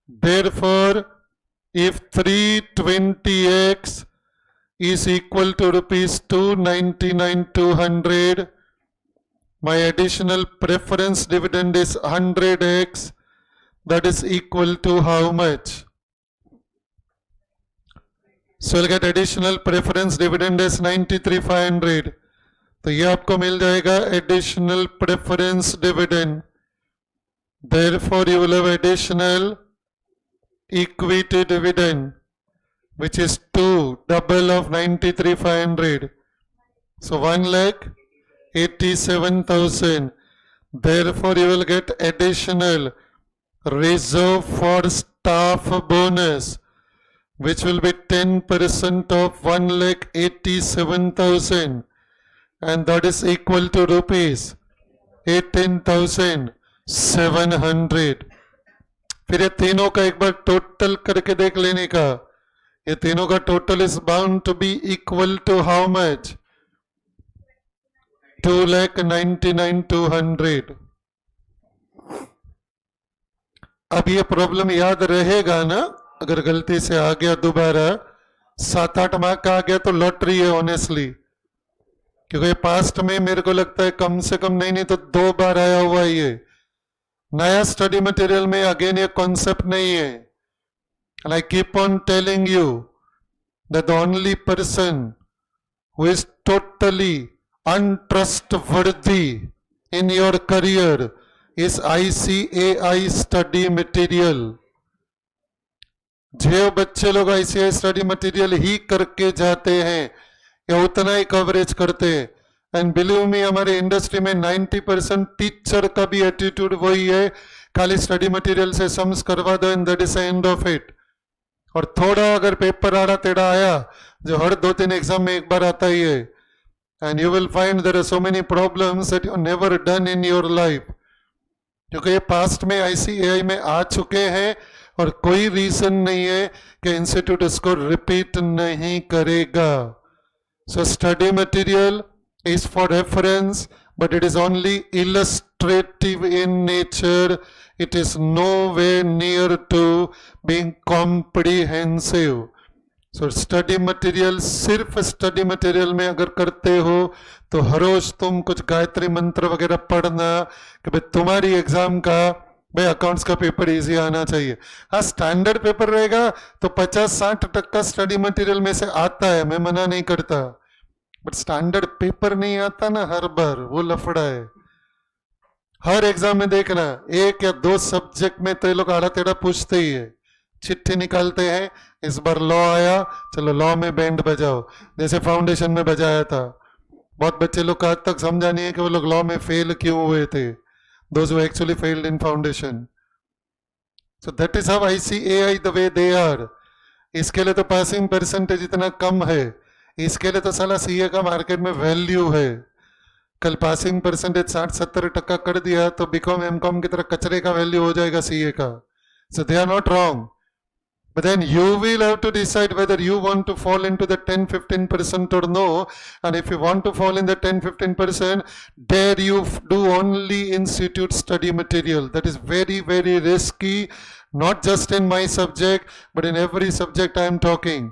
Therefore, if 320x is equal to rupees 299, 200, my additional preference dividend is 100x. That is equal to how much? So we'll get additional preference dividend as 93,500. तो ये आपको मिल जाएगा additional preference dividend. Therefore you will have additional equity dividend, which is 2 double of 93,500. So 1,87,000. Therefore you will get additional reserve for staff bonus, which will be 10% of 1,87,000, and that is equal to rupees 18,700. फिर ये तीनों का एक बार total करके देख लेने का. ये तीनों का total is bound to be equal to how much? 2,99,200. अब ये प्रॉब्लम याद रहेगा ना? अगर गलती से आ गया दोबारा 7-8 मार्क का आ गया तो लॉटरी है ऑनेस्टली, क्योंकि पास्ट में मेरे को लगता है कम से कम नहीं तो 2 बार आया हुआ है. ये नया स्टडी मटेरियल में अगेन ये कॉन्सेप्ट नहीं है. And I keep on telling you that the only person who is totally untrustworthy in your career is ICAI study material. जो बच्चे लोग ICAI स्टडी मटेरियल ही करके जाते हैं या उतना ही कवरेज करते हैं, एंड बिलीव मी हमारे इंडस्ट्री में 90% टीचर का भी एटीट्यूड वही है, खाली स्टडी मटेरियल से सम्स करवा दो and that is the end of it. और थोड़ा अगर पेपर आड़ा टेढ़ा आया, जो हर 2-3 एग्जाम में एक बार आता ही है, and you will find there are so many problems that you never done in your life. क्योंकि ये पास्ट में ICAI में आ चुके हैं और कोई रीजन नहीं है कि इंस्टीट्यूट इसको रिपीट नहीं करेगा. So study material is for reference, but it is only illustrative in nature. It is nowhere near to being comprehensive. So study material सिर्फ study material में अगर करते हो तो हर रोज तुम कुछ गायत्री मंत्र वगैरह पढ़ना कि भाई तुम्हारी एग्जाम का भाई अकाउंट्स का पेपर इजी आना चाहिए. हाँ स्टैंडर्ड पेपर रहेगा तो 50-60% स्टडी मटेरियल में से आता है, मैं मना नहीं करता, बट स्टैंडर्ड पेपर नहीं आता ना हर बार, वो लफड़ा है. हर एग्जाम में देखना 1 या 2 सब्जेक्ट में तो ये लोग आड़ा टेढ़ा पूछते ही है. चिट्ठी निकालते हैं, इस बार लॉ आया, चलो लॉ में बैंड बजाओ, जैसे फाउंडेशन में बजाया था. बहुत बच्चे लोग का आज तक समझा नहीं है कि वो लोग लॉ में फेल क्यों हुए थे. Those who actually failed in foundation. So that is how ICAI the way they are. इसके लिए तो पासिंग परसेंटेज इतना कम है, इसके लिए तो साला CA का मार्केट में वैल्यू है. कल पासिंग परसेंटेज 60-70% कर दिया तो बीकॉम एमकॉम की तरह कचरे का वैल्यू हो जाएगा CA का. So they are not wrong. But then you will have to decide whether you want to fall into the 10-15% or no. And if you want to fall in the 10-15%, dare you do only institute study material. That is very, very risky, not just in my subject, but in every subject I am talking.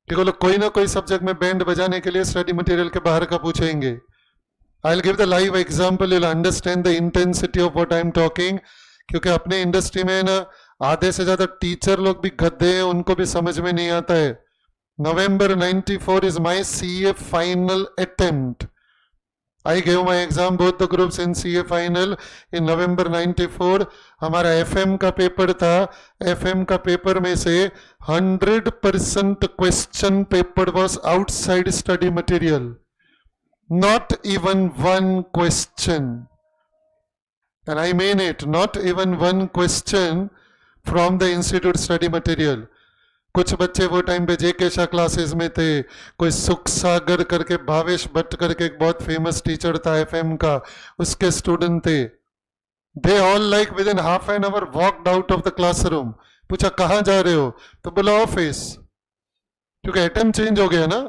क्योंकि लोग कोई ना कोई subject में band बजाने के लिए study material के बाहर का पूछेंगे. I'll give the live example, you'll understand the intensity of what I'm talking. क्योंकि अपने इंडस्ट्री में ना आधे से ज्यादा टीचर लोग भी गधे हैं, उनको भी समझ में नहीं आता है. November 94 is my CA final attempt. I gave my exam both the groups in CA final in November 94. हमारा FM का पेपर था. FM का पेपर में से 100% question paper was outside study material. Not even one question. And I mean it, not even one question from the institute study material. कुछ बच्चे वो time पे JK शाह क्लासेस में थे, कोई सुख सागर करके, भावेश भट्ट करके एक बहुत फेमस टीचर था FM का, उसके स्टूडेंट थे. They all like within half an hour walked out of the classroom. पूछा कहाँ जा रहे हो, तो बोला ऑफिस, क्योंकि अटेम्प्ट चेंज हो गया ना.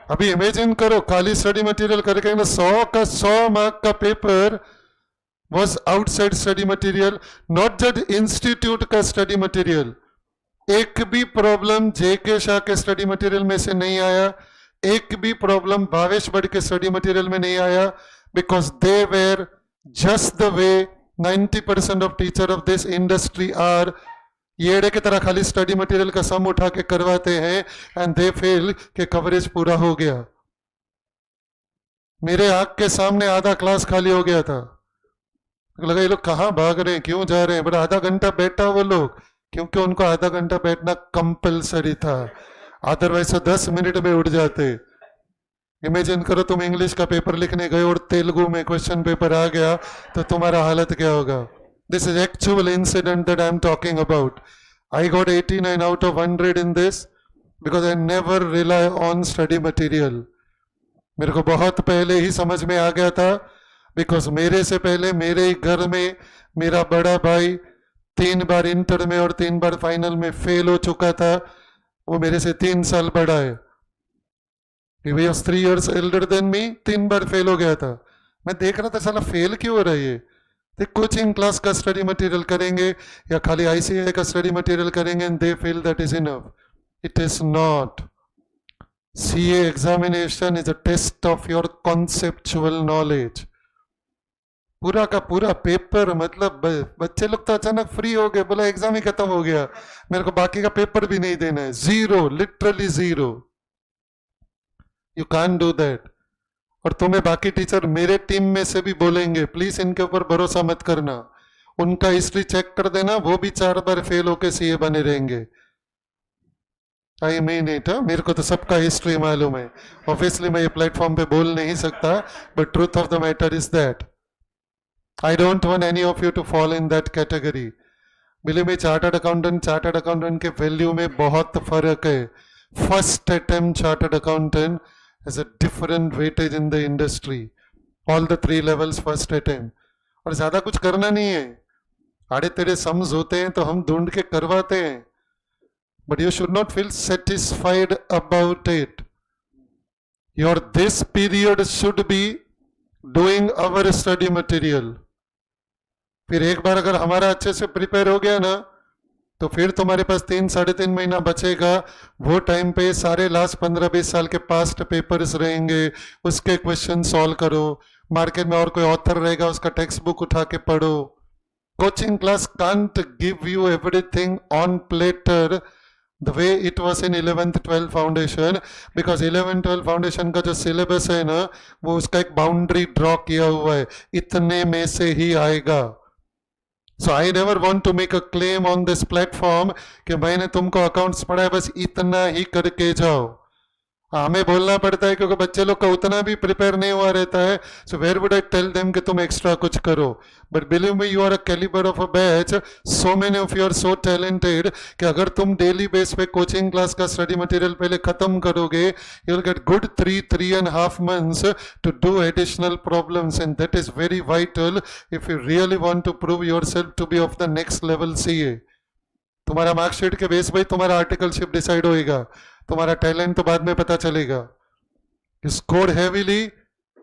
अभी इमेजिन करो खाली स्टडी मटेरियल करके 100 का 100 मार्क का paper was outside study material, not just institute का study material. एक भी प्रॉब्लम JK शाह के स्टडी मटेरियल में से नहीं आया, एक भी प्रॉब्लम भावेश भट्ट के स्टडी मटेरियल में नहीं आया, because they were just the way 90% of teacher of this industry are. येड़े की तरह खाली स्टडी मटेरियल का सम उठा के करवाते हैं एंड दे फेल के कवरेज पूरा हो गया. मेरे आंख के सामने आधा क्लास खाली हो गया था. लगा ये लोग कहाँ भाग रहे हैं, क्यों जा रहे हैं, बट आधा घंटा बैठा वो लोग, क्योंकि उनको आधा घंटा बैठना कंपलसरी था, अदरवाइज 10 मिनट में उठ जाते. इमेजिन करो तुम इंग्लिश का पेपर लिखने गए और तेलुगु में क्वेश्चन पेपर आ गया तो तुम्हारा हालत क्या होगा. This is actual incident that I am talking about. I got 89 out of 100 in this because I never rely on study material. मेरे को बहुत पहले ही समझ में आ गया था, बिकॉज मेरे से पहले मेरे ही घर में मेरा बड़ा भाई 3 बार इंटर में और 3 बार फाइनल में फेल हो चुका था. वो मेरे से 3 साल बड़ा है. He was 3 years elder than me. 3 bar fail हो गया था. मैं देख रहा था साला फेल क्यों हो रहा है ये. कोचिंग क्लास का स्टडी मटेरियल करेंगे या खाली ICAI का स्टडी मटेरियल करेंगे and they feel that is enough. It is not. CA examination is a test of your conceptual knowledge. पूरा का पूरा पेपर, मतलब बच्चे लोग तो अचानक फ्री हो गए, बोला एग्जाम ही खत्म हो गया, मेरे को बाकी का पेपर भी नहीं देना है. 0, literally 0. You can do that. और तुम्हें बाकी टीचर मेरे टीम में से भी बोलेंगे प्लीज इनके ऊपर भरोसा मत करना, उनका हिस्ट्री चेक कर देना, वो भी 4 बार फेल होके CA बने रहेंगे. I mean it. मेरे को तो सबका हिस्ट्री मालूम है. ऑब्वियसली मैं ये प्लेटफॉर्म पे बोल नहीं सकता, but truth of the matter is that I don't want any of you to fall in that category. Believe me, chartered accountant के वैल्यू में बहुत फर्क है. First attempt chartered accountant has a different weightage in the industry. All the 3 levels first attempt. और ज्यादा कुछ करना नहीं है। आड़े तेरे सम्स होते हैं तो हम ढूंढ के करवाते हैं, but you should not feel satisfied about it. Your this period should be doing our study material. फिर एक बार अगर हमारा अच्छे से प्रिपेयर हो गया ना, तो फिर तुम्हारे पास 3-3.5 महीना बचेगा। वो टाइम पे सारे लास्ट 15-20 साल के पास्ट पेपर्स रहेंगे, उसके क्वेश्चन सॉल्व करो। मार्केट में और कोई ऑथर रहेगा, उसका टेक्स्ट बुक उठा के पढ़ो। Coaching class can't give you everything on platter the way it was in 11th-12th foundation, because 11th-12th foundation का जो सिलेबस है ना, वो उसका एक बाउंड्री ड्रॉ किया हुआ है, इतने में से ही आएगा। So I never want to make a claim on this platform कि मैंने तुमको अकाउंट्स पढ़ाया बस इतना ही करके जाओ। हमें बोलना पड़ता है क्योंकि बच्चे लोग का उतना भी प्रिपेयर नहीं हुआ रहता है। So where would I tell them कि तुम एक्स्ट्रा कुछ करो, but believe me you are a calibre of a batch, so many of you are so talented कि अगर तुम डेली बेस पे कोचिंग क्लास का स्टडी मटेरियल पहले खत्म करोगे, you will get good 3.5 months to do additional problems, and that is very vital if you really want to prove yourself to be of the next level CA। तुम्हारा marksheet के base पे तुम्हारा articleship decide होएगा, तुम्हारा talent तो बाद में पता चलेगा। स्कोर हैवीली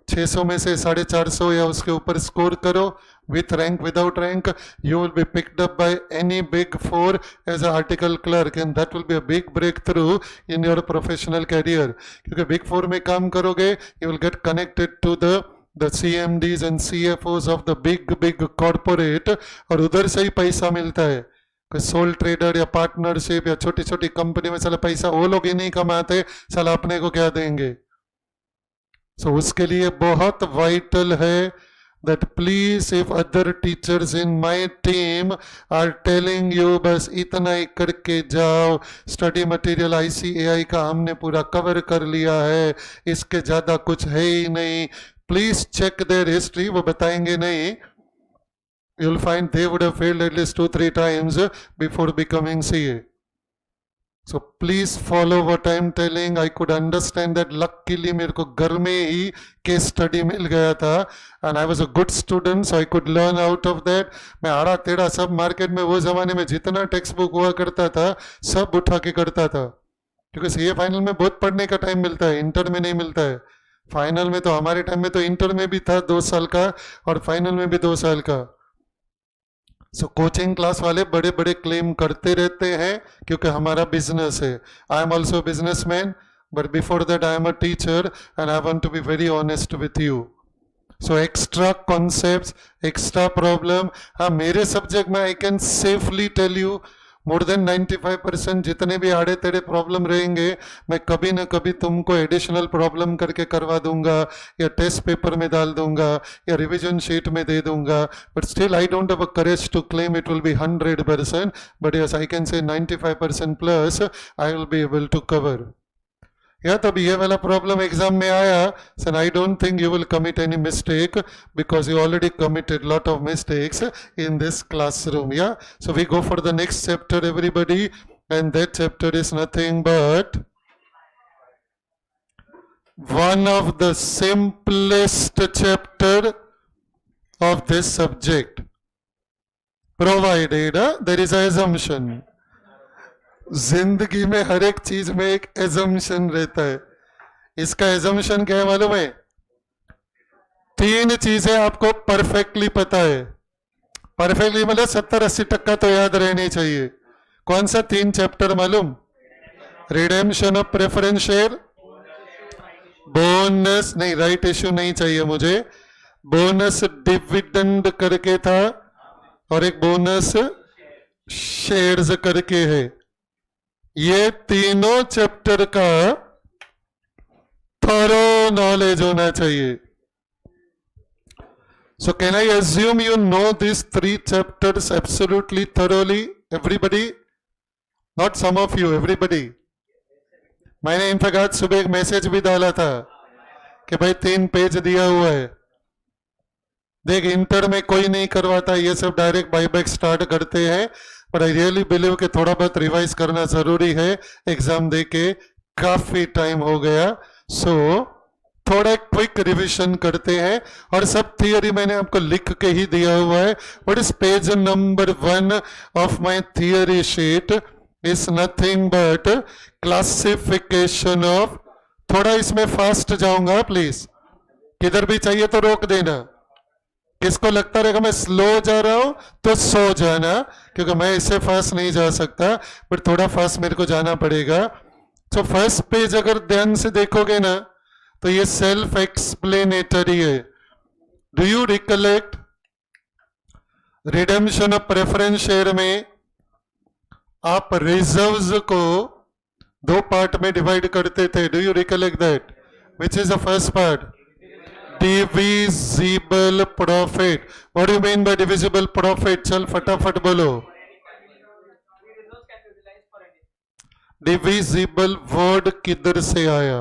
600 में से 450 या उसके ऊपर स्कोर करो, with rank without rank, you will be picked up by any big 4 as a article clerk, and that will be a big breakthrough in your professional career. क्योंकि big 4 में काम करोगे, you will get connected to the CMDs and CFOs of the big corporate, और उधर से ही पैसा मिलता है। कोई सोल ट्रेडर या पार्टनरशिप या छोटी छोटी कंपनी में साला पैसा वो लोग ही नहीं कमाते, साला अपने को क्या देंगे। सो उसके लिए बहुत वाइटल है that please if other teachers in my team are telling you बस इतना ही करके जाओ, स्टडी मटेरियल ICAI का हमने पूरा कवर कर लिया है, इसके ज़्यादा कुछ है ही नहीं, प्लीज चेक देयर हिस्ट्री, वो बताएंगे नहीं। You'll find they would have failed at least 2-3 times before becoming CA. So please follow what I am telling. I could understand that luckily मेरे को घर में ही केस स्टडी मिल गया था, and I was a good student, so I could learn out of that. मैं आड़ा टेढ़ा सब मार्केट में वो जमाने में जितना टेक्स्ट बुक हुआ करता था सब उठा के करता था, क्योंकि CA फाइनल में बहुत पढ़ने का टाइम मिलता है, इंटर में नहीं मिलता है। फाइनल में तो हमारे टाइम में तो इंटर में भी था 2 साल का और फाइनल में भी 2 साल का। सो कोचिंग क्लास वाले बड़े बड़े क्लेम करते रहते हैं क्योंकि हमारा बिजनेस है। I am also businessman, but before that I am a teacher and I want to be very honest with you. So extra concepts, extra problem, हाँ मेरे सब्जेक्ट में I can safely tell you more than 95% जितने भी आड़े तेड़े problem रहेंगे, मैं कभी ना कभी तुमको एडिशनल प्रॉब्लम करके करवा दूंगा, या टेस्ट पेपर में डाल दूंगा, या रिवीजन शीट में दे दूंगा, but still I don't have a courage to claim it will be 100%, but yes I can say 95% plus I will be able to cover. या तब ये वाला प्रॉब्लम एग्जाम में आया, sir I don't think you will commit any mistake because you already committed lot of mistakes in this classroom. Yeah so we go for the next chapter everybody, and that chapter is nothing but one of the simplest chapter of this subject, provided there is an assumption। जिंदगी में हर एक चीज में एक assumption रहता है। इसका assumption क्या है मालूम है? 3 चीजें आपको परफेक्टली पता है। परफेक्टली मतलब 70-80% तो याद रहनी चाहिए। कौन सा 3 चैप्टर मालूम? Redemption of preference share, bonus नहीं, राइट इश्यू नहीं चाहिए मुझे, बोनस डिविडेंड करके था, और एक बोनस शेयर्स करके है। ये तीनों चैप्टर का थॉरो नॉलेज होना चाहिए। So can I assume you know this 3 chapters absolutely thoroughly, everybody? Not some of you, everybody। मैंने इनफैक्ट आज सुबह एक मैसेज भी डाला था कि भाई 3 पेज दिया हुआ है। देख, इंटर में कोई नहीं करवाता ये सब, डायरेक्ट बाईबैक स्टार्ट करते हैं, पर आई रियली बिलीव कि थोड़ा बहुत रिवाइज करना जरूरी है। एग्जाम दे के काफी टाइम हो गया। सो थोड़ा क्विक रिवीजन करते हैं और सब थियरी मैंने आपको लिख के ही दिया हुआ है. What is page number 1 of my theory sheet is nothing but classification of. थोड़ा इसमें फास्ट जाऊंगा प्लीज, किधर भी चाहिए तो रोक देना. किसको लगता रहेगा मैं स्लो जा रहा हूं तो सो जाना, क्योंकि मैं इससे फास्ट नहीं जा सकता, बट थोड़ा फास्ट मेरे को जाना पड़ेगा. तो फर्स्ट पेज अगर ध्यान से देखोगे ना तो ये सेल्फ एक्सप्लेनेटरी है. Do you recollect redemption of preference share में आप रिजर्व्स को 2 पार्ट में डिवाइड करते थे. Do you recollect that? Which is the first part? Divisible profit. What do you mean by divisible profit? चल फटाफट बोलो. डिविजिबल वर्ड किधर से आया?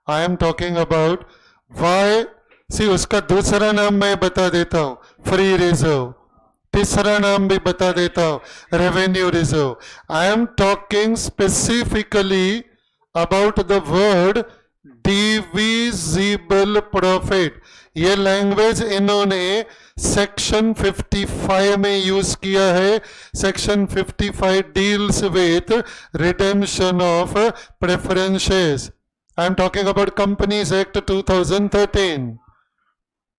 I am talking about why. See उसका दूसरा नाम मैं बता देता हूं, फ्री रिजर्व. तीसरा नाम भी बता देता हूं, revenue reserve. I am talking specifically about the word divisible profit. ये लैंग्वेज इन्होंने सेक्शन 55 में यूज किया है. Section 55 deals with redemption of preferences. I am talking about companies act 2013.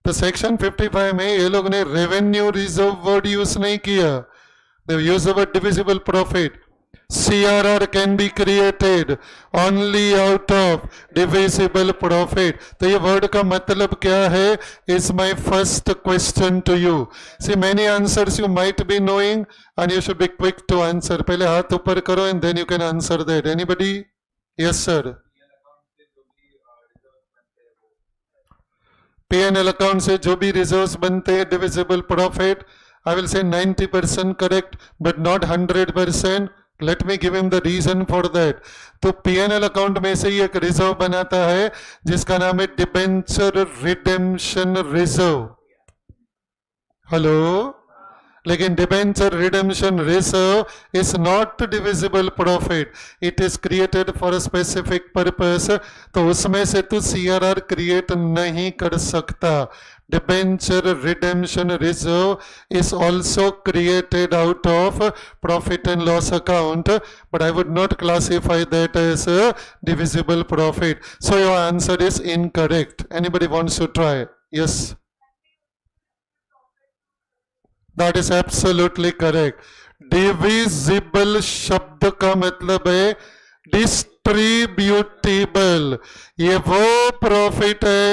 तो सेक्शन 55 में ये लोग ने रेवेन्यू रिजर्व वर्ड यूज नहीं किया. They use the word divisible profit. CRR can be created only out of divisible profit. तो ये word का मतलब क्या है is my first question to you. See, many answers you might be knowing and you should be quick to answer. पहले हाथ ऊपर करो and then you can answer that. Anybody? Yes sir. P&L account से जो भी reserves बनते हैं divisible profit, I will say 90% correct but not 100%. Let me give him the reason for that. तो पीएनएल अकाउंट में से ही एक रिजर्व बनाता है जिसका नाम है डिबेंचर रिडेम्पशन रिजर्व. हेलो. लेकिन debenture redemption reserve is not divisible profit. It is created for a specific purpose. तो उसमें से तू सीआरआर क्रिएट नहीं कर सकता. Debenture redemption reserve is also created out of profit and loss account, but I would not classify that as a divisible profit. So your answer is incorrect. Anybody wants to try? Yes. That is absolutely correct. Divisible शब्द का मतलब है distributable. ये वो profit है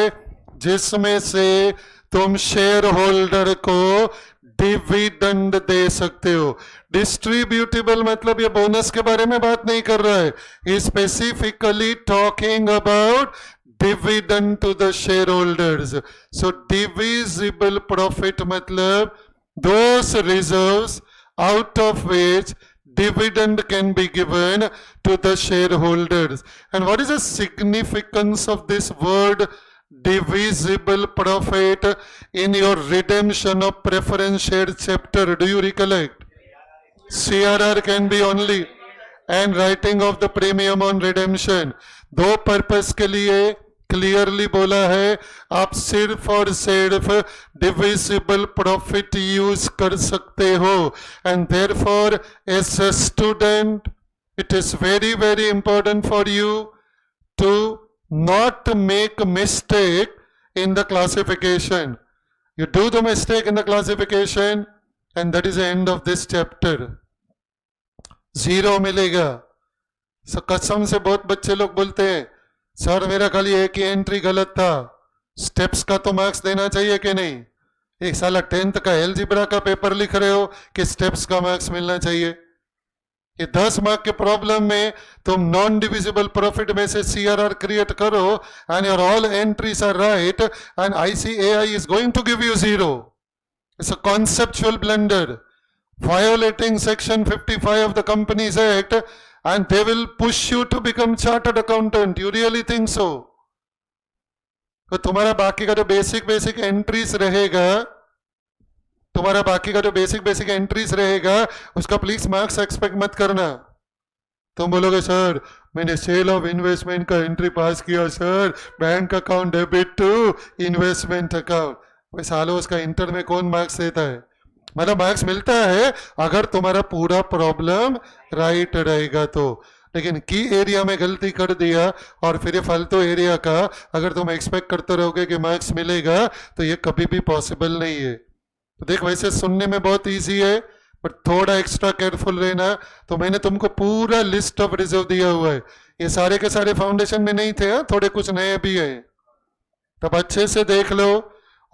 जिसमें से तुम शेयर होल्डर को डिविडेंड दे सकते हो. डिस्ट्रीब्यूटेबल मतलब ये बोनस के बारे में बात नहीं कर रहा है. Specifically talking about dividend to the share holders. So divisible profit मतलब those reserves out of which dividend can be given to the shareholders. And what is the significance of this word divisible profit in your redemption of preference share chapter? Do you recollect? CRR can be only and writing of the premium on redemption. दो purpose के लिए clearly बोला है. आप सिर्फ और सिर्फ divisible profit use कर सकते हो. And therefore as a student it is very very important for you to not make mistake in the classification. You do the mistake in the classification and that is the end of this chapter. 0 मिलेगा. So कसम से बहुत बच्चे लोग बोलते हैं sir मेरा खाली एक ही एंट्री गलत था. स्टेप्स का तो मार्क्स देना चाहिए कि नहीं? एक साला 10th का एलजिब्रा का पेपर लिख रहे हो कि स्टेप्स का मार्क्स मिलना चाहिए. ये 10 मार्क के प्रॉब्लम में तुम नॉन डिविजिबल प्रॉफिट में से सीआरआर क्रिएट करो and your all entries are right and ICAI is going to give you 0. It's a conceptual blunder violating section 55 of the Companies Act and they will push you to become chartered accountant. You really think so? तो तुम्हारा बाकी का जो basic entries रहेगा, तुम्हारा बाकी का जो बेसिक एंट्रीज रहेगा उसका प्लीज मार्क्स एक्सपेक्ट मत करना. तुम बोलोगे सर मैंने सेल ऑफ इन्वेस्टमेंट का एंट्री पास किया sir, bank account debit to investment account. भाई सालों उसका इंटर में कौन मार्क्स देता है? मतलब मार्क्स मिलता है अगर तुम्हारा पूरा प्रॉब्लम राइट रहेगा तो, लेकिन की एरिया में गलती कर दिया और फिर ये फालतू एरिया का अगर तुम एक्सपेक्ट करते रहोगे कि मार्क्स मिलेगा तो ये कभी भी पॉसिबल नहीं है। तो देख वैसे सुनने में बहुत इजी है बट थोड़ा एक्स्ट्रा केयरफुल रहना। तो मैंने तुमको पूरा लिस्ट ऑफ रिजर्व दिया हुआ है, ये सारे के सारे फाउंडेशन में नहीं थे, थोड़े कुछ नए भी हैं, तब अच्छे से देख लो।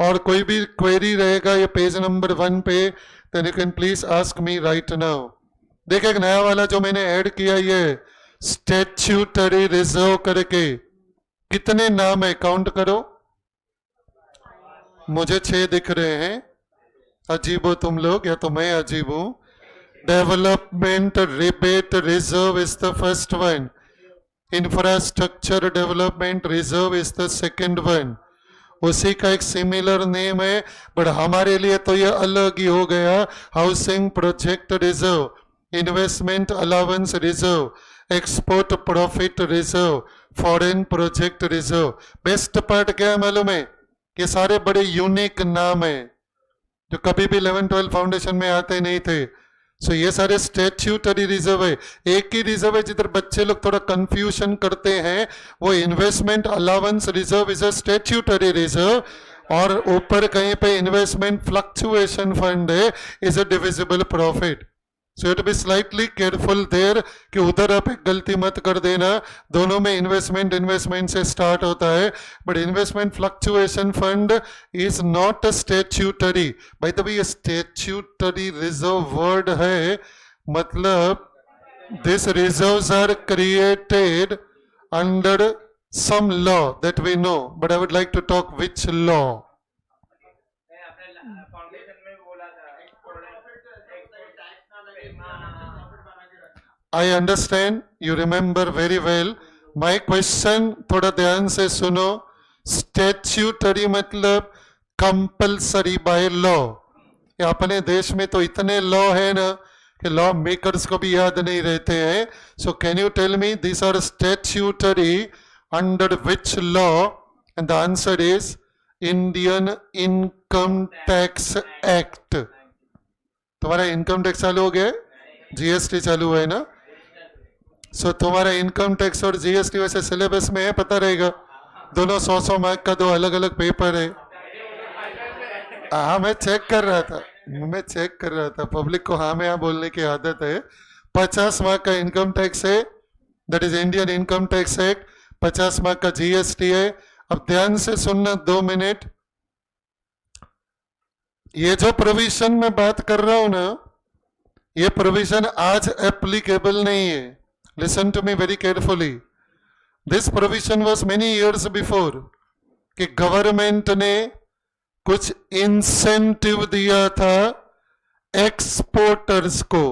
और कोई भी क्वेरी रहेगा ये पेज नंबर 1 पे, then you can please ask me right now. देख एक नया वाला जो मैंने ऐड किया ये स्टैट्यूटरी रिजर्व करके, कितने नाम है काउंट करो, मुझे 6 दिख रहे हैं। अजीब हो तुम लोग या तो मैं अजीब हूं। Development rebate reserve is the first one, infrastructure development reserve is the second one. उसी का एक सिमिलर नेम है बट हमारे लिए तो ये अलग ही हो गया। Housing project reserve, investment allowance reserve, export profit reserve, foreign project reserve. Best part क्या है मालूम है? ये सारे बड़े यूनिक नाम है जो कभी भी 11-12 फाउंडेशन में आते नहीं थे। सो ये सारे स्टैट्यूटरी रिजर्व है। एक ही रिजर्व है जिधर बच्चे लोग थोड़ा कंफ्यूजन करते हैं, वो investment allowance reserve is a statutory reserve, और ऊपर कहीं पे इन्वेस्टमेंट फ्लक्चुएशन फंड है is a divisible profit. So it be slightly careful there कि उधर आप एक गलती मत कर देना। दोनों में इन्वेस्टमेंट से स्टार्ट होता है but investment fluctuation fund is not a statutory. भाई तभी ये स्टैट्यूटरी रिजर्व वर्ड है, मतलब this reserves are created under some law that we know, but I would like to talk which law. I understand, you remember very well. My question थोड़ा ध्यान से सुनो। Statutory मतलब कंपल्सरी बाय लॉ। अपने देश में तो इतने लॉ है ना कि लॉ मेकर्स को भी याद नहीं रहते हैं। So can you tell me this are statutory under which law? And the answer is Indian income tax act. तुम्हारा इनकम टैक्स चालू हो गया, जीएसटी चालू है ना? सो तुम्हारा इनकम टैक्स और जीएसटी वैसे सिलेबस में है, पता रहेगा। दोनों 100 मार्क का 2 अलग अलग पेपर है। हाँ मैं चेक कर रहा था, पब्लिक को हाँ में हाँ बोलने की आदत है। 50 मार्क का इनकम टैक्स है, that is Indian income tax act. 50 mark का जीएसटी है। अब ध्यान से सुनना 2 मिनट। ये जो प्रोविजन मैं बात कर रहा हूं ना, ये प्रोविजन आज एप्लीकेबल नहीं है। Listen to me very carefully. This provision was many years before कि गवर्नमेंट ने कुछ इंसेंटिव दिया था एक्सपोर्टर्स को।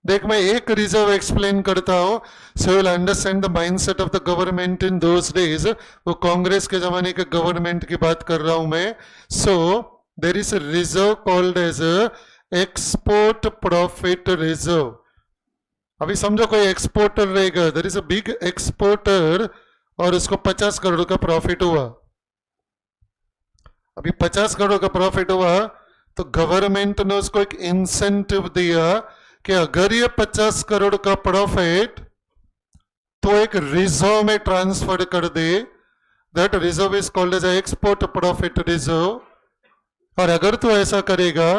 देख मैं एक रिजर्व एक्सप्लेन करता हूं so will understand the mindset of the government in those days. वो कांग्रेस के जमाने के गवर्नमेंट की बात कर रहा हूं मैं। So there is a reserve called as export profit reserve. अभी समझो कोई एक्सपोर्टर रहेगा, there is a big exporter और उसको 50 करोड़ का प्रॉफिट हुआ। अभी 50 करोड़ का प्रॉफिट हुआ तो गवर्नमेंट ने उसको एक इंसेंटिव दिया कि अगर ये 50 करोड़ का प्रॉफिट तो एक रिजर्व में ट्रांसफर कर दे। That reserve is called as export profit reserve. और अगर तू ऐसा करेगा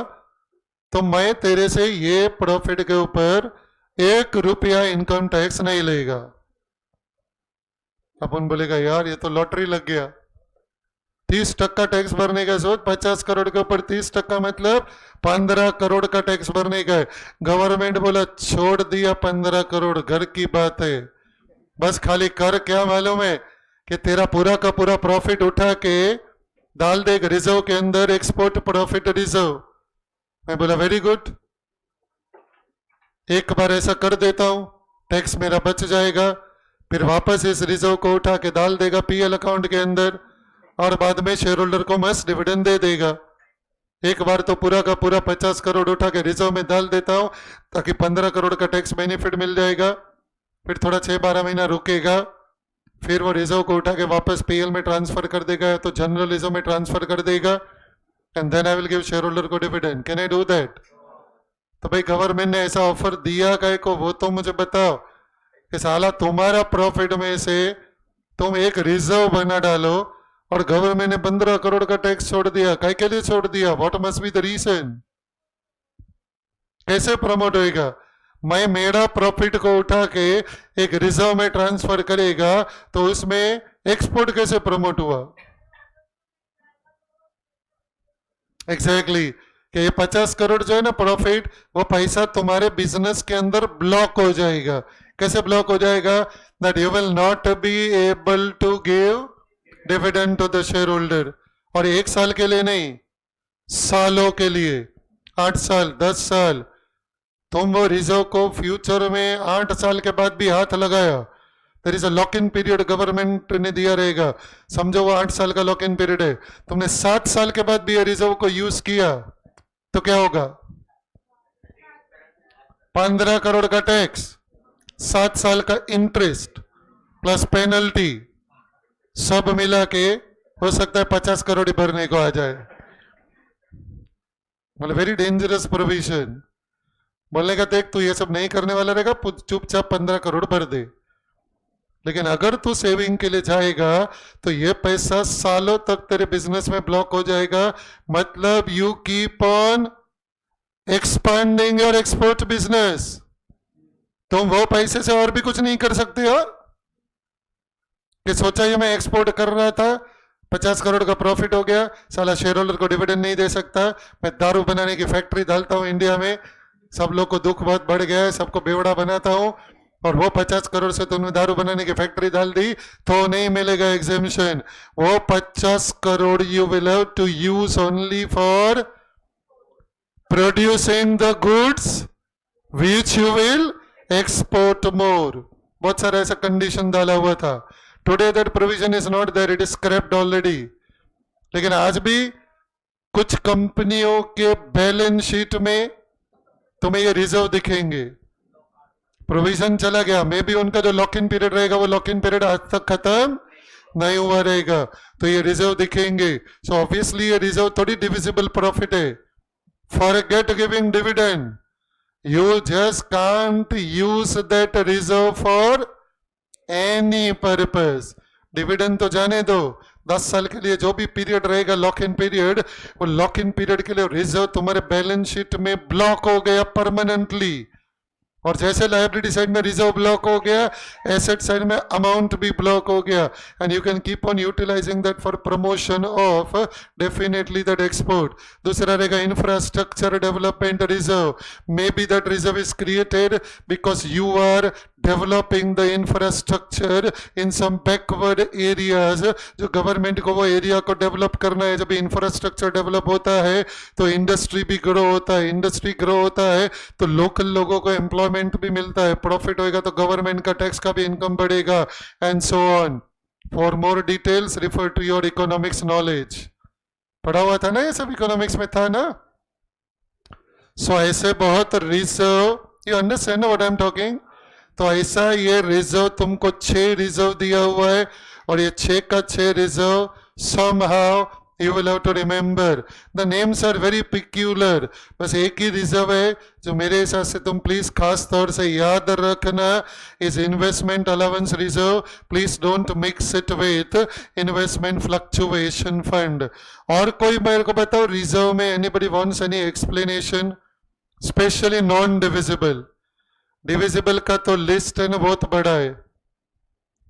तो मैं तेरे से ये प्रॉफिट के ऊपर 1 रुपया इनकम टैक्स नहीं लेगा। अपन बोलेगा यार ये तो लॉटरी लग गया, 30% टैक्स भरने का सोच। 50 करोड़ के ऊपर 30% मतलब 15 करोड़ का टैक्स भरने का है। गवर्नमेंट बोला छोड़ दिया 15 करोड़, घर की बात है। बस खाली कर क्या मालूम है कि तेरा पूरा का पूरा प्रॉफिट उठा के डाल दे रिजर्व के अंदर, एक्सपोर्ट प्रॉफिट रिजर्व। मैं बोला वेरी गुड, एक बार ऐसा कर देता हूं, टैक्स मेरा बच जाएगा। फिर वापस इस रिजर्व को उठा के डाल देगा पीएल अकाउंट के अंदर और बाद में शेयर होल्डर को मस्त डिविडेंड दे देगा। एक बार तो पूरा का पूरा 50 करोड़ उठा के रिजर्व में डाल देता हूं ताकि 15 करोड़ का टैक्स बेनिफिट मिल जाएगा। फिर थोड़ा 6-12 महीना रुकेगा, फिर वो रिजर्व को उठा के वापस पीएल में ट्रांसफर कर देगा तो जनरल रिजर्व में ट्रांसफर कर देगा, and then I will give share holder को dividend. Can I do that? तो भाई गवर्नमेंट ने ऐसा ऑफर दिया काय को, वो तो मुझे बताओ कि साला तुम्हारा प्रॉफिट में से तुम एक रिजर्व बना डालो और गवर्नमेंट ने 15 करोड़ का टैक्स छोड़ दिया। काय के लिए छोड़ दिया? What must be the reason? कैसे प्रमोट होएगा? मैं मेरा प्रॉफिट को उठा के एक रिजर्व में ट्रांसफर करेगा तो उसमें एक्सपोर्ट कैसे प्रमोट हुआ? एग्जैक्टली कि ये 50 करोड़ जो है ना प्रॉफिट, वो पैसा तुम्हारे बिजनेस के अंदर ब्लॉक हो जाएगा। कैसे ब्लॉक हो जाएगा? That you will not be able to give dividend to the share holder. और 1 साल के लिए नहीं, सालों के लिए, 8 साल 10 साल। तुम वो रिजर्व को फ्यूचर में 8 साल के बाद भी हाथ लगाया, there is a lock in period government ने दिया रहेगा। समझो वो 8 साल का लॉक इन पीरियड है, तुमने 7 साल के बाद भी ये रिजर्व को यूज किया तो क्या होगा? 15 करोड़ का टैक्स, 7 साल का इंटरेस्ट प्लस पेनल्टी, सब मिला के हो सकता है 50 करोड़ ही भरने को आ जाए। मतलब वेरी डेंजरस प्रोविजन। बोलने का देख तू ये सब नहीं करने वाला रहेगा, चुपचाप 15 करोड़ भर दे। लेकिन अगर तू सेविंग के लिए जाएगा तो ये पैसा सालों तक तेरे बिजनेस में ब्लॉक हो जाएगा। मतलब you keep on expanding your export business. तुम वो पैसे से और भी कुछ नहीं कर सकते हो कि सोचा ये मैं एक्सपोर्ट कर रहा था, 50 करोड़ का प्रॉफिट हो गया, साला शेयर होल्डर को डिविडेंड नहीं दे सकता, मैं दारू बनाने की फैक्ट्री डालता हूं इंडिया में, सब लोग को दुख बहुत बढ़ गया है, सबको बेवड़ा बनाता हूं, और वो 50 करोड़ से तुमने दारू बनाने की फैक्ट्री डाल दी तो नहीं मिलेगा एग्जेम्पशन। वो 50 crore you will have to use only for producing the goods which you will export more. बहुत सारा ऐसा कंडीशन डाला हुआ था। Today that provision is not there, it is scrapped already. लेकिन आज भी कुछ कंपनियों के बैलेंस शीट में तुम्हें ये रिजर्व दिखेंगे। प्रोविजन चला गया, मे बी उनका जो लॉक इन पीरियड रहेगा वो लॉक इन पीरियड आज तक खत्म नहीं हुआ रहेगा, तो ये रिजर्व दिखेंगे। सो ऑब्वियसली ये रिजर्व थोड़ी डिविजिबल प्रॉफिट है। Forget giving dividend, you just can't use that reserve for any purpose. Dividend तो जाने दो, 10 साल के लिए जो भी पीरियड रहेगा लॉक इन पीरियड, वो लॉक इन पीरियड के लिए रिजर्व तुम्हारे बैलेंस शीट में ब्लॉक हो गया परमानेंटली। और जैसे लायबिलिटी साइड में रिजर्व ब्लॉक हो गया, एसेट साइड में अमाउंट भी ब्लॉक हो गया, and you can keep on utilising that for promotion of definitely that export. दूसरा रहेगा infrastructure development reserve. Maybe that reserve is created because you are developing the infrastructure in some backward areas. जो government को वो area को develop करना है, जब infrastructure develop होता है तो इंडस्ट्री भी ग्रो होता है, इंडस्ट्री ग्रो होता है तो लोकल लोगों को एम्प्लॉयमेंट भी मिलता है, प्रॉफिट होएगा तो गवर्नमेंट का टैक्स का भी इनकम बढ़ेगा, and so on. For more details refer to your economics knowledge. पढ़ा हुआ था ना, ये सब इकोनॉमिक्स में था ना। सो ऐसे बहुत reserve, you understand what I am talking. तो ऐसा ये रिजर्व तुमको 6 रिजर्व दिया हुआ है, और ये 6 का 6 reserve somehow you will have to remember. The names are very peculiar. बस एक ही रिजर्व है जो मेरे हिसाब से तुम प्लीज खास तौर से याद रखना, is investment allowance reserve. Please don't mix it with investment fluctuation fund. और कोई मेरे को बताओ रिजर्व में, anybody wants any explanation? Specially non divisible. Divisible का तो लिस्ट है ना बहुत बड़ा है,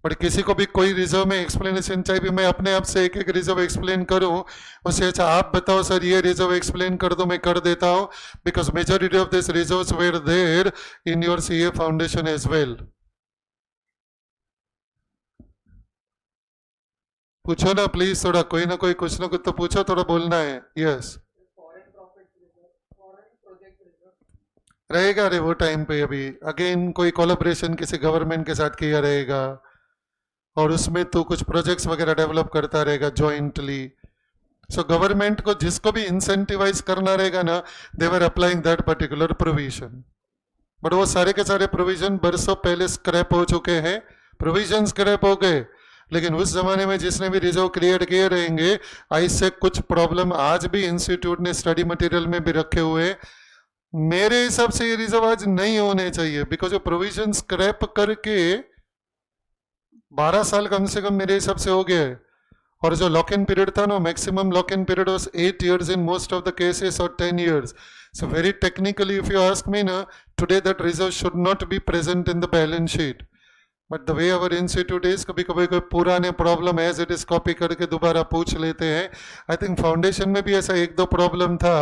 बट किसी को भी कोई रिजर्व में एक्सप्लेनेशन चाहिए, मैं अपने आप से एक एक रिजर्व एक्सप्लेन करूं, उससे अच्छा आप बताओ सर ये रिजर्व एक्सप्लेन कर दो, मैं कर देता हूं, because majority of this reserves were there in your CA foundation as well. पूछो ना प्लीज, थोड़ा कोई ना कोई कुछ ना कुछ तो पूछो, थोड़ा बोलना है। यस रहेगा। अरे वो टाइम पे अभी अगेन कोई कोलैबोरेशन किसी गवर्नमेंट के साथ किया रहेगा, और उसमें तो कुछ प्रोजेक्ट्स वगैरह डेवलप करता रहेगा जॉइंटली। सो गवर्नमेंट को जिसको भी इंसेंटिवाइज करना रहेगा ना, they were applying that particular provision. But वो सारे के सारे प्रोविजन बरसों पहले स्क्रैप हो चुके हैं, प्रोविजन स्क्रैप हो गए। लेकिन उस जमाने में जिसने भी रिजर्व क्रिएट किए रहेंगे, ऐसे कुछ प्रॉब्लम आज भी इंस्टीट्यूट ने स्टडी मटेरियल में भी रखे हुए। मेरे हिसाब से ये रिजर्व आज नहीं होने चाहिए, बिकॉज वो प्रोविजन स्क्रैप करके 12 साल कम से कम मेरे हिसाब से हो गया है। और जो लॉक इन पीरियड था ना, maximum lock in period was 8 years in most of the cases or 10 years. So very technically, if you ask me na, today that reserve should not be present in the balance sheet. But the way our institute is, कभी कभी कोई पुराने problem as it is copy करके दोबारा पूछ लेते हैं। I think foundation में भी ऐसा एक दो प्रॉब्लम था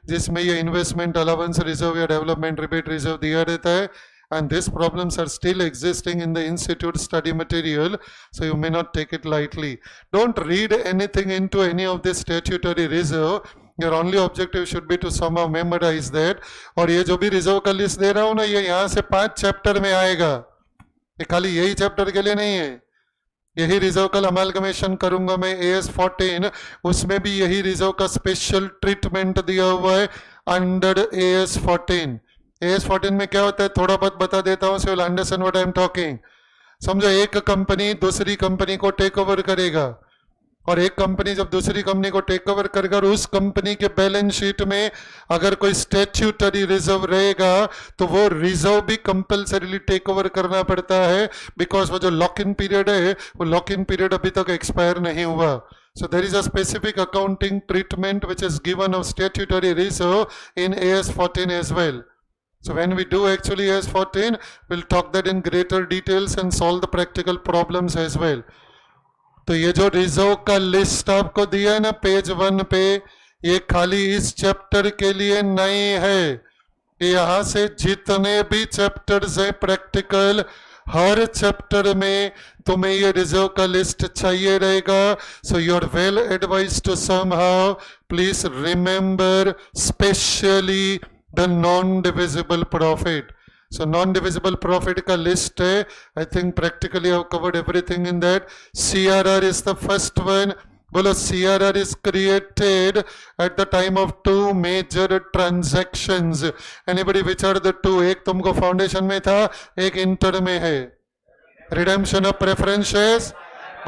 जिसमें ये इन्वेस्टमेंट अलाउंस रिजर्व या डेवलपमेंट रिबेट रिजर्व दिया रहता है, and these problems are still existing in the institute study material, so you may not take it lightly. Don't read anything into any of this statutory reserve. Your only objective should be to somehow memorize that. और ये जो भी reserve का list दे रहा हूँ ना, ये यहाँ से 5 चैप्टर में आएगा, ये खाली यही चैप्टर के लिए नहीं है। यही रिजर्व कल अमालगमेशन करूंगा मैं AS 14, उसमें भी यही रिजर्व का स्पेशल ट्रीटमेंट दिया हुआ है अंडर AS 14। AS 14 में क्या होता है थोड़ा बहुत बता देता हूँ, so you'll understand what I am talking. समझो एक कंपनी दूसरी कंपनी को टेक ओवर करेगा, और एक कंपनी जब दूसरी कंपनी को टेक ओवर करेगा, उस कंपनी के बैलेंस शीट में अगर कोई स्टैट्यूटरी रिजर्व रहेगा तो वो रिजर्व भी कंपल्सरीली टेक ओवर करना पड़ता है, बिकॉज वो जो लॉक इन पीरियड है वो लॉक इन पीरियड अभी तक एक्सपायर नहीं हुआ। So there is a specific accounting treatment which is given of statutory reserve in AS 14 as well. So when we do actually AS 14, we'll talk that in greater details and solve the practical problems as well. तो ये जो reserve का list आपको दिया है ना page 1 पे, ये खाली इस चैप्टर के लिए नहीं है, यहाँ से जितने भी चैप्टर्स हैं प्रैक्टिकल, हर चैप्टर में तुम्हें ये रिजर्व का लिस्ट चाहिए रहेगा। So you are well advise to somehow please remember specially the non divisible profit. So non-divisible profit का list है, I think practically I've covered everything in that. CRR is the first one. बोलो CRR is created at the time of 2 major transactions. Anybody which are the 2? एक तुमको foundation में था, एक inter में है। Redemption of preference shares,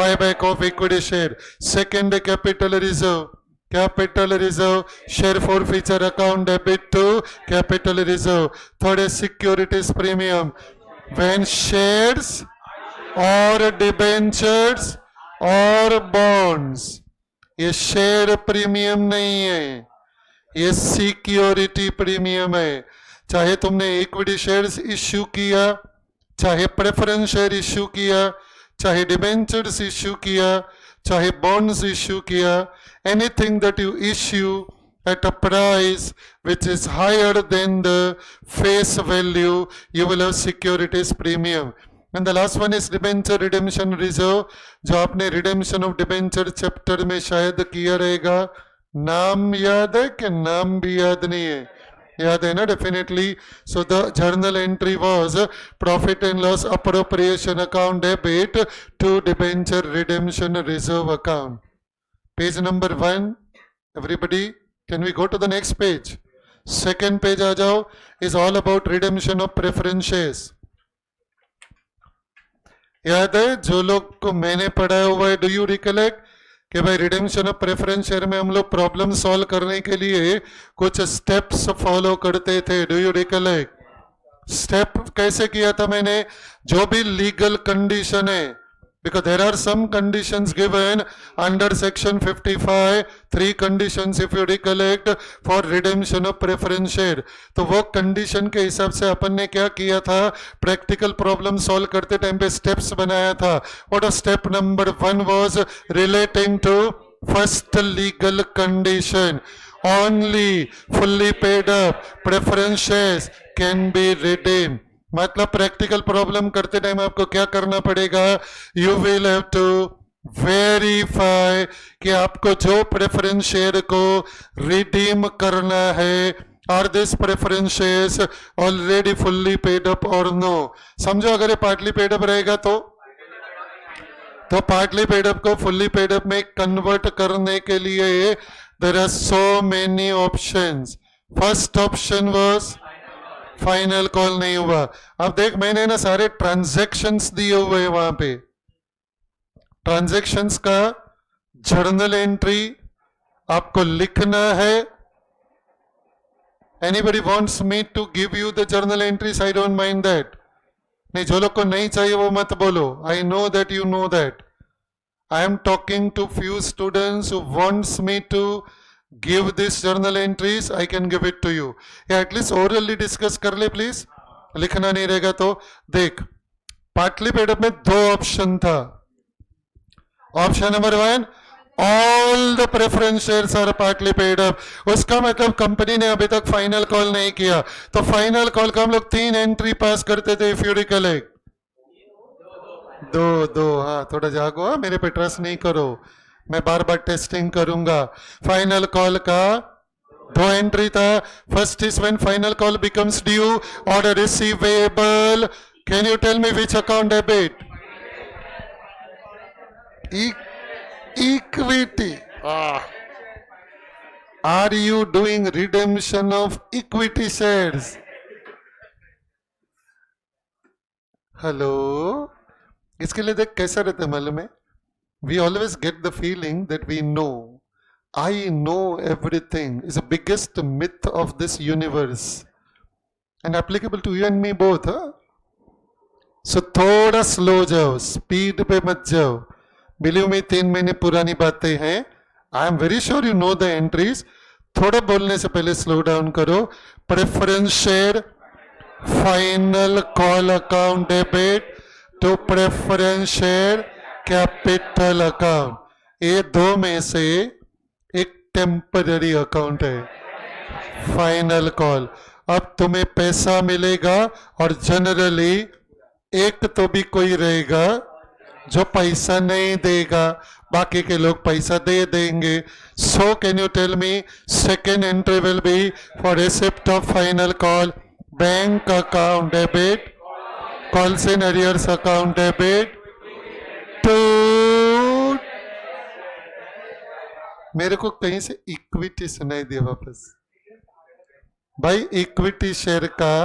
buyback of equity share. Second capital reserve. Capital reserve, share forfeiture account debit to capital reserve. Third is securities premium. When shares or debentures or bonds, ये share premium नहीं है, ये security premium है। चाहे तुमने equity shares issue किया, चाहे preference share issue किया, चाहे डिबेंचर्स इश्यू किया, चाहे बॉन्ड्स इश्यू किया, anything that you issue at a price which is higher than the face value, you will have securities premium. And the last one is debenture redemption reserve, जो आपने redemption of debenture chapter में शायद किया रहेगा। नाम याद है कि नाम भी याद नहीं है? याद है ना? Definitely. So the journal entry was profit and loss appropriation account debit to debenture redemption reserve account. Page number 1, everybody, can we go to the next page? Second page आ जाओ, is all about redemption of preference shares. याद है जो लोग को मैंने पढ़ाया हुआ है, डू यू रिकलेक्ट कि भाई रिडेम्पशन ऑफ प्रेफरेंस शेयर में हम लोग प्रॉब्लम सॉल्व करने के लिए कुछ स्टेप्स फॉलो करते थे? Do you recollect? स्टेप कैसे किया था मैंने? जो भी लीगल कंडीशन है, because there are some conditions given under section 55, 3 conditions if you recollect for redemption of preference share. तो वो कंडीशन के हिसाब से अपन ने क्या किया था, प्रैक्टिकल प्रॉब्लम सॉल्व करते टाइम पे स्टेप्स बनाया था। What a step number 1 was relating to first legal condition, only fully paid up preference shares can be redeemed. मतलब प्रैक्टिकल प्रॉब्लम करते टाइम आपको क्या करना पड़ेगा, you will have to verify कि आपको जो प्रेफरेंस शेयर को रिडीम करना है, are this preference shares already fully paid up और नो। समझो अगर ये पार्टली पेड अप रहेगा तो पार्टली पेड अप को फुल्ली पेड अप में कन्वर्ट करने के लिए there are so many options. First option was final call नहीं हुआ। अब देख मैंने ना सारे ट्रांजैक्शंस दिए हुए हैं वहां पे, ट्रांजैक्शंस का जर्नल एंट्री आपको लिखना है। Anybody wants me to give you the journal entries? I don't mind that. नहीं, जो लोग को नहीं चाहिए वो मत बोलो, I know that you know that. I am talking to few students who wants me to give this journal entries. I can give it to you. या at least orally discuss कर ले please. लिखना नहीं रहेगा तो देख, पाटली paid up में 2 ऑप्शन था। Option number 1, all the preference shares are partly paid up. उसका मतलब कंपनी ने अभी तक फाइनल कॉल नहीं किया, तो फाइनल कॉल का हम लोग 3 एंट्री पास करते थे, इफ यू रिकलेक्ट। 2 हाँ, थोड़ा जागो, हाँ, मेरे पे ट्रस्ट नहीं करो, मैं बार बार टेस्टिंग करूंगा। फाइनल कॉल का 2 एंट्री था। First is when final call becomes due order receivable. Can you tell me which account debit? Equity. Are you doing redemption of equity shares? Hello, इसके लिए देख कैसा रहता है मालूम है, we always get the feeling that we know, I know everything is the biggest myth of this universe and applicable to you and me both. So थोड़ा slow जाओ, स्पीड पे मत जाओ। बिलीव मी, 3 महीने पुरानी बातें हैं। I am very sure you know the entries. थोड़ा बोलने से पहले स्लो डाउन करो। Preference share final call account debit to preference share capital account. ये 2 में से एक टेम्पररी अकाउंट है, फाइनल कॉल। अब तुम्हें पैसा मिलेगा और जनरली एक तो भी कोई रहेगा जो पैसा नहीं देगा, बाकी के लोग पैसा दे देंगे। So can you tell me second entry will be for receipt of final call bank account debit, calls in arrears account debit to. मेरे को कहीं से इक्विटी सुनाई दिया वापस। भाई इक्विटी शेयर का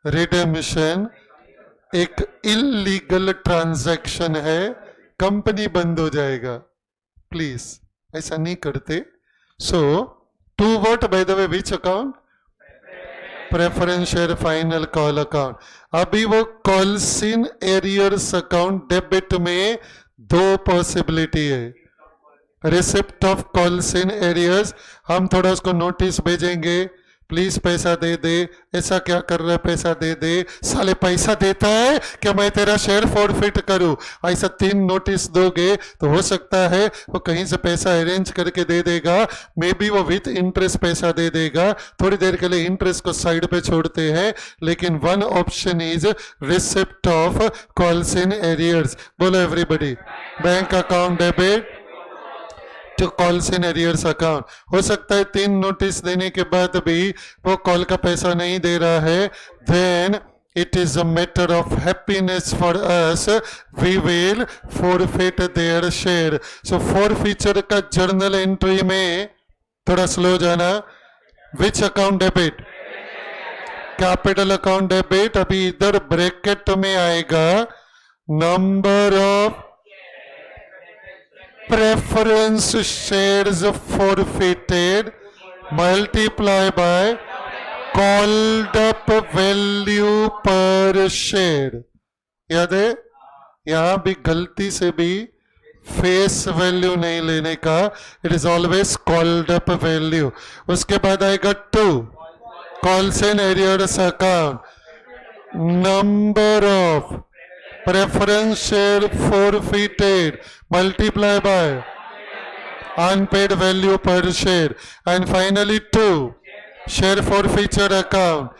रिडेम्पशन एक इलीगल ट्रांजैक्शन है, कंपनी बंद हो जाएगा। प्लीज ऐसा नहीं करते। So to what by the way, which account? Preference share final call account. अभी वो calls in arrears account debit में 2 पॉसिबिलिटी है। Receipt of calls in arrears, हम थोड़ा उसको नोटिस भेजेंगे, प्लीज पैसा दे दे, ऐसा क्या कर रहा है, पैसा दे दे, साले पैसा देता है कि मैं तेरा शेयर फॉरफिट करूं, ऐसा 3 नोटिस दोगे तो हो सकता है वो कहीं से पैसा अरेंज करके दे देगा। मे बी वो विथ इंटरेस्ट पैसा दे देगा, थोड़ी देर के लिए इंटरेस्ट को साइड पे छोड़ते हैं। लेकिन 1 option is receipt of calls in arrears. बोलो everybody, bank account debit to calls in arrears account. हो सकता है 3 नोटिस देने के बाद भी वो कॉल का पैसा नहीं दे रहा है, then it is a matter of happiness for us, we will forfeit their share. So forfeiture का जर्नल एंट्री में थोड़ा स्लो जाना। विच account debit? Capital account debit. अभी इधर ब्रैकेट में आएगा number of preference shares forfeited multiply by called up value per share। याद है, यहां भी गलती से भी फेस वैल्यू नहीं लेने का, it is always called up value. उसके बाद आएगा 2 calls in arrears account, number of preference share forfeited multiply by unpaid value per share, and finally 2 share forfeiture account,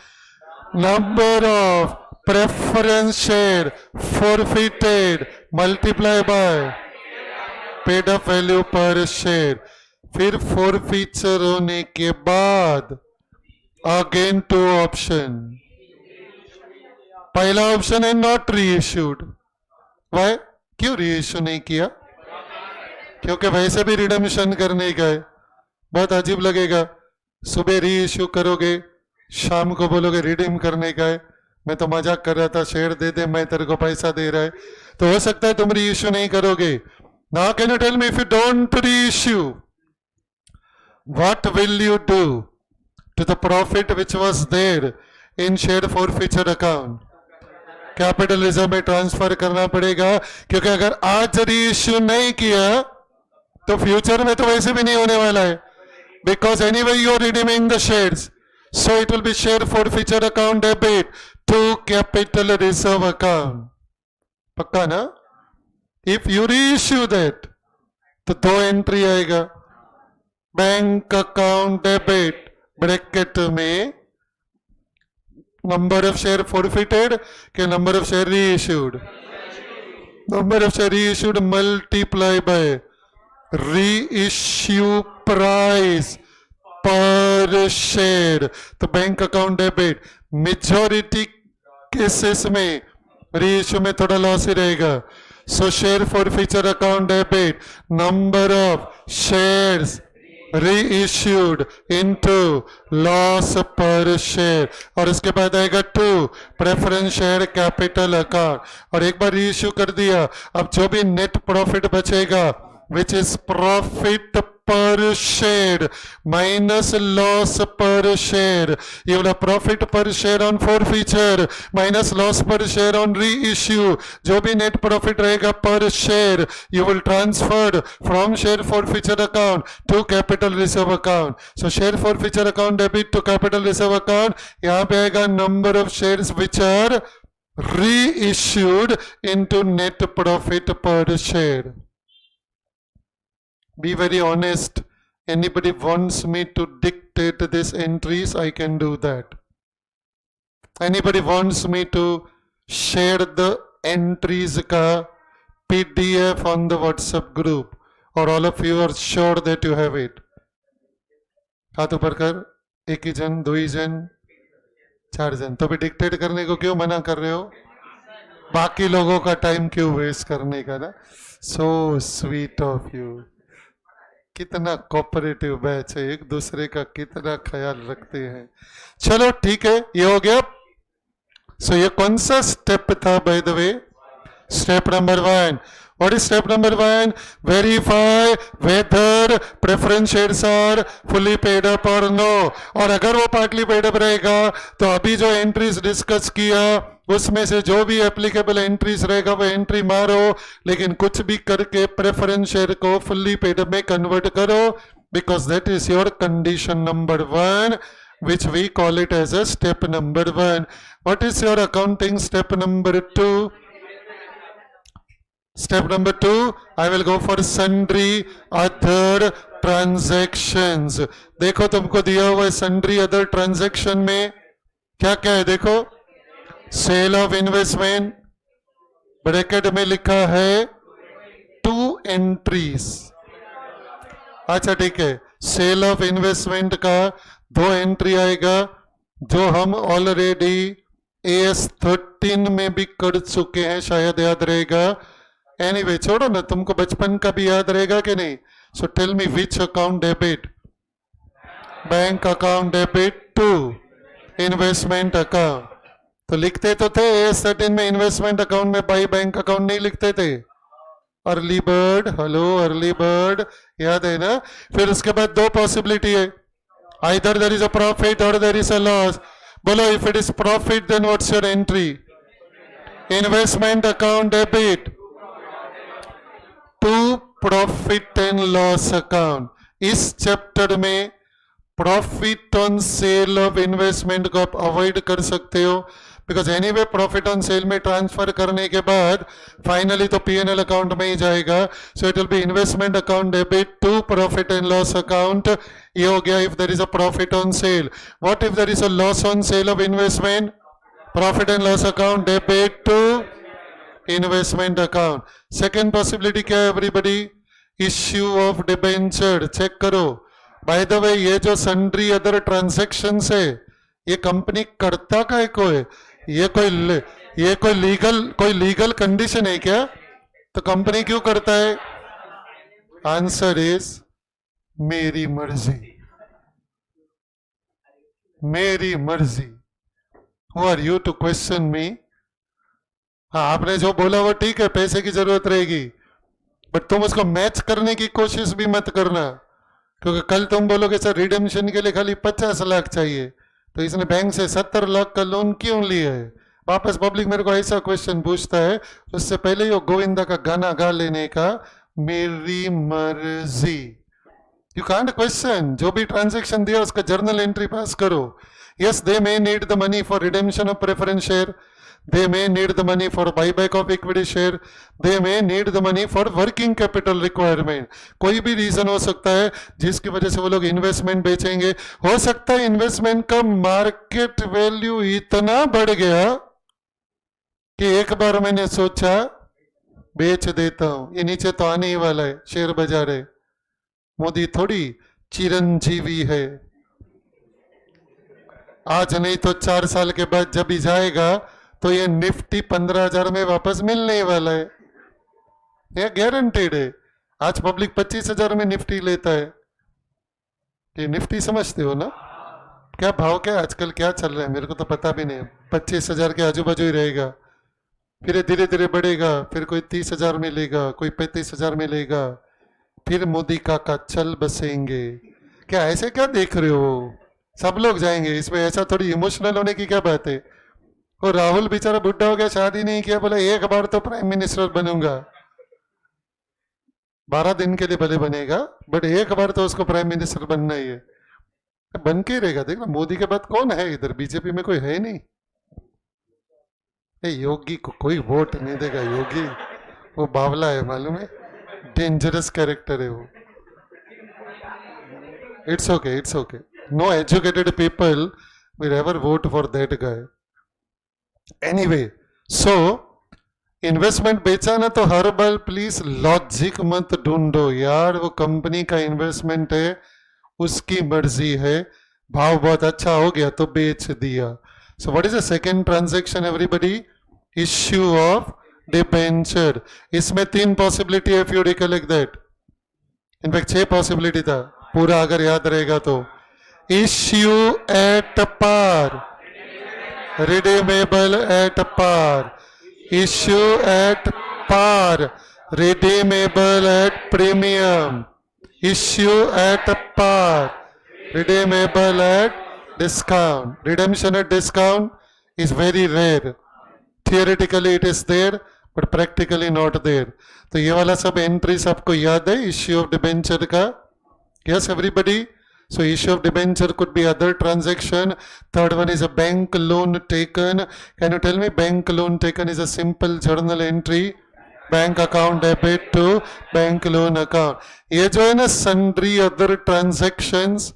number of preference share forfeited multiply by paid up value per share। फिर forfeiture होने के बाद again 2 option. पहला option है not reissued. Y? क्यों reissue नहीं किया? क्योंकि वैसे भी रिडेम्पशन करने का है। बहुत अजीब लगेगा, सुबह रीइश्यू करोगे, शाम को बोलोगे रिडीम करने का है, मैं तो मजाक कर रहा था, शेयर दे दे, मैं तेरे को पैसा दे रहा है, तो हो सकता है तुम री इश्यू नहीं करोगे. Now can you tell me, if you don't reissue, what will you do to the profit which was there in share forfeiture account? Capital reserve में ट्रांसफर करना पड़ेगा, क्योंकि अगर आज री इश्यू नहीं किया तो फ्यूचर में तो वैसे भी नहीं होने वाला है, because anyway you are redeeming the shares, so it will be share forfeiture account debit to capital reserve account. पक्का ना? If you reissue that तो दो एंट्री आएगा, बैंक अकाउंट डेबिट ब्रैकेट में नंबर ऑफ शेयर फॉरफिटेड के number of share reissued, number of share reissued multiply by reissue price per share. तो bank account debit majority cases में री issue में थोड़ा loss ही रहेगा. So share forfeiture account debit number of shares reissued into loss per share, और इसके बाद आएगा to preference share capital account. और एक बार रीइश्यू कर दिया, अब जो भी नेट प्रॉफिट बचेगा which is profit per share minus loss per share, ये वाला profit per share on forfeiture minus loss per share on reissue, जो भी नेट प्रॉफिट रहेगा per share you will transfer from share forfeiture account to capital reserve account. So share forfeiture account debit to capital reserve account, यहां पे आएगा number of shares which are reissued into net profit per share. Be very honest. Anybody wants me to dictate these entries, I can do that. Anybody wants me to share the entries ka PDF on the WhatsApp group, or all of you are sure that you have it? हाथ ऊपर कर. एक ही जन, दो ही जन, चार जन. तो भी डिक्टेट करने को क्यों मना कर रहे हो? बाकी लोगों का टाइम क्यों वेस्ट करने का ना? So sweet of you. कितना कोऑपरेटिव बैच है, एक दूसरे का कितना ख्याल रखते हैं. चलो ठीक है, ये हो गया. सो ये कौन सा स्टेप था by the way? Step number 1. What is step number 1? Verify whether preference shares are fully paid up और नो. और अगर वो पार्टली पेड अप रहेगा तो अभी जो एंट्रीज डिस्कस किया उसमें से जो भी एप्लीकेबल एंट्रीज रहेगा वो एंट्री मारो, लेकिन कुछ भी करके प्रेफरेंस शेयर को फुल्ली पेड अप में कन्वर्ट करो, because that is your condition number 1, which we call it as a step number 1. What is your accounting step number 2? Step number 2, I will go for sundry other transactions. देखो तुमको दिया हुआ है sundry other transaction में क्या क्या है, देखो. सेल ऑफ इन्वेस्टमेंट ब्रैकेट में लिखा है 2 एंट्रीज. अच्छा ठीक है, सेल ऑफ इन्वेस्टमेंट का 2 एंट्री आएगा, जो हम ऑलरेडी AS13 में भी कर चुके हैं, शायद याद रहेगा. एनीवे छोड़ो ना, तुमको बचपन का भी याद रहेगा कि नहीं. So tell me which account debit? Bank account debit to investment account. तो लिखते तो थे AS13 में इन्वेस्टमेंट अकाउंट में, बाई बैंक अकाउंट नहीं लिखते थे. Early bird, hello early bird, याद है ना. फिर उसके बाद 2 पॉसिबिलिटी है, either there is a profit और देयर इज अ लॉस. बोलो, if it is profit then what's your entry? Investment account debit to profit and loss account. इस चैप्टर में profit on sale of investment को आप avoid कर सकते हो, because anyway profit on cell में transfer करने के बाद फाइनली तो P&L अकाउंट में ही जाएगा. So it will be investment account debit to profit and loss account. ये हो गया if there is a profit on sale. What if there is a loss on sale of investment? Profit and loss account debit to investment account. Second possibility क्या है everybody? Issue of debenture. Check करो. By the way, ये जो sundry other transaction है, ये company करता काय को है? ये कोई लीगल कंडीशन है क्या? तो कंपनी क्यों करता है? आंसर इज मेरी मर्जी. मेरी मर्जी। Who are you to question me? हाँ, आपने जो बोला वो ठीक है, पैसे की जरूरत रहेगी, बट तुम उसको मैच करने की कोशिश भी मत करना, क्योंकि कल तुम बोलोगे सर रिडेम्पशन के लिए खाली 50 लाख चाहिए, तो इसने बैंक से 70 लाख का लोन क्यों लिया है। वापस पब्लिक मेरे को ऐसा क्वेश्चन पूछता है, उससे पहले ही वो गोविंदा का गाना गा लेने का, मेरी मर्जी। यू कांट क्वेश्चन, जो भी ट्रांजेक्शन दिया उसका जर्नल एंट्री पास करो। Yes, they may need the money for redemption of preference share, they may need the money for buyback of equity share, they may need the money for working capital requirement। कोई भी reason हो सकता है जिसकी वजह से वो लोग इन्वेस्टमेंट बेचेंगे। हो सकता है इन्वेस्टमेंट का मार्केट वैल्यू इतना बढ़ गया कि एक बार मैंने सोचा बेच देता हूं, ये नीचे तो आने ही वाला है, शेयर बाजार है। मोदी थोड़ी चिरंजीवी है, आज नहीं तो 4 साल के बाद जब भी जाएगा तो ये निफ्टी 15,000 में वापस मिलने वाला है, ये गारंटेड है। आज पब्लिक 25,000 में निफ्टी लेता है, ये निफ्टी समझते हो ना, क्या भाव क्या आजकल क्या चल रहा है मेरे को तो पता भी नहीं। 25,000 के आजू बाजू ही रहेगा, फिर धीरे धीरे बढ़ेगा, फिर कोई 30,000 में लेगा, कोई 35,000 में लेगा, फिर मोदी काका चल बसेंगे। क्या ऐसे क्या देख रहे हो, सब लोग जाएंगे, इसमें ऐसा थोड़ी इमोशनल होने की क्या बात है। और राहुल बेचारा बुढ़ा हो गया, शादी नहीं किया, बोला एक बार तो प्राइम मिनिस्टर बनूंगा। 12 दिन के लिए भले बनेगा, बट एक बार तो उसको प्राइम मिनिस्टर बनना ही है, बन के रहेगा। देखना मोदी के बाद कौन है इधर, बीजेपी में कोई है नहीं। योगी को कोई वोट नहीं देगा, योगी वो बावला है मालूम है, डेंजरस कैरेक्टर है वो। It's okay, it's okay, no educated people will ever vote for that guy. Anyway, so investment बेचा ना तो हर बार प्लीज लॉजिक मत ढूंढो यार, वो कंपनी का इन्वेस्टमेंट है, उसकी मर्जी है, भाव बहुत अच्छा हो गया तो बेच दिया। So what is the second transaction everybody, issue of debenture. इसमें 3 पॉसिबिलिटी है, if you recollect that, in fact 6 possibility था पूरा अगर याद रहेगा तो। Issue at par, redeemable at par, issue at par, redeemable at premium, issue at par, redeemable at discount. Redemption at discount is very rare. Theoretically it is there, but practically not there. तो ये वाला सब entries आपको याद है issue of debenture का? Yes, everybody? So issue of debenture could be other transaction. Third one is a bank loan taken. Can you tell me bank loan taken is a simple journal entry, bank account debit to bank loan account. ये जो है ना sundry other transactions,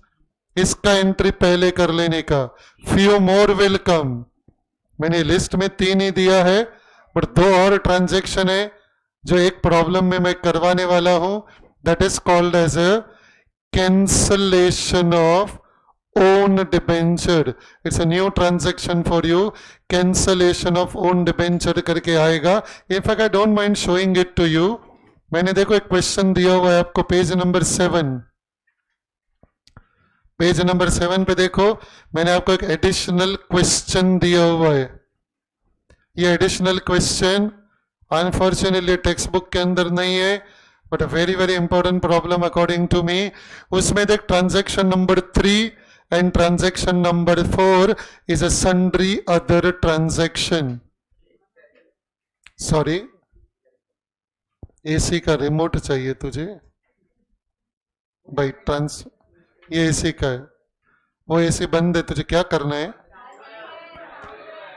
इसका entry पहले कर लेने का, few more will come. मैंने लिस्ट में 3 ही दिया है, बट 2 और ट्रांजेक्शन है जो एक प्रॉब्लम में मैं करवाने वाला हूं, that is called as a cancellation of own debenture. It's a new transaction for you. Cancellation of own debenture करके आएगा. In fact, I don't mind showing it to you. मैंने देखो एक क्वेश्चन दिया हुआ है आपको, पेज नंबर 7। पेज नंबर 7 पे देखो, मैंने आपको एक एडिशनल क्वेश्चन दिया हुआ है। ये additional question unfortunately text के अंदर नहीं है, but a very very important problem according to me. उसमें देख transaction number 3 and transaction number 4 is a sundry other transaction. Sorry, AC का रिमोट चाहिए तुझे भाई, ये एसी का है, वो एसी बंद है, तुझे क्या करना है?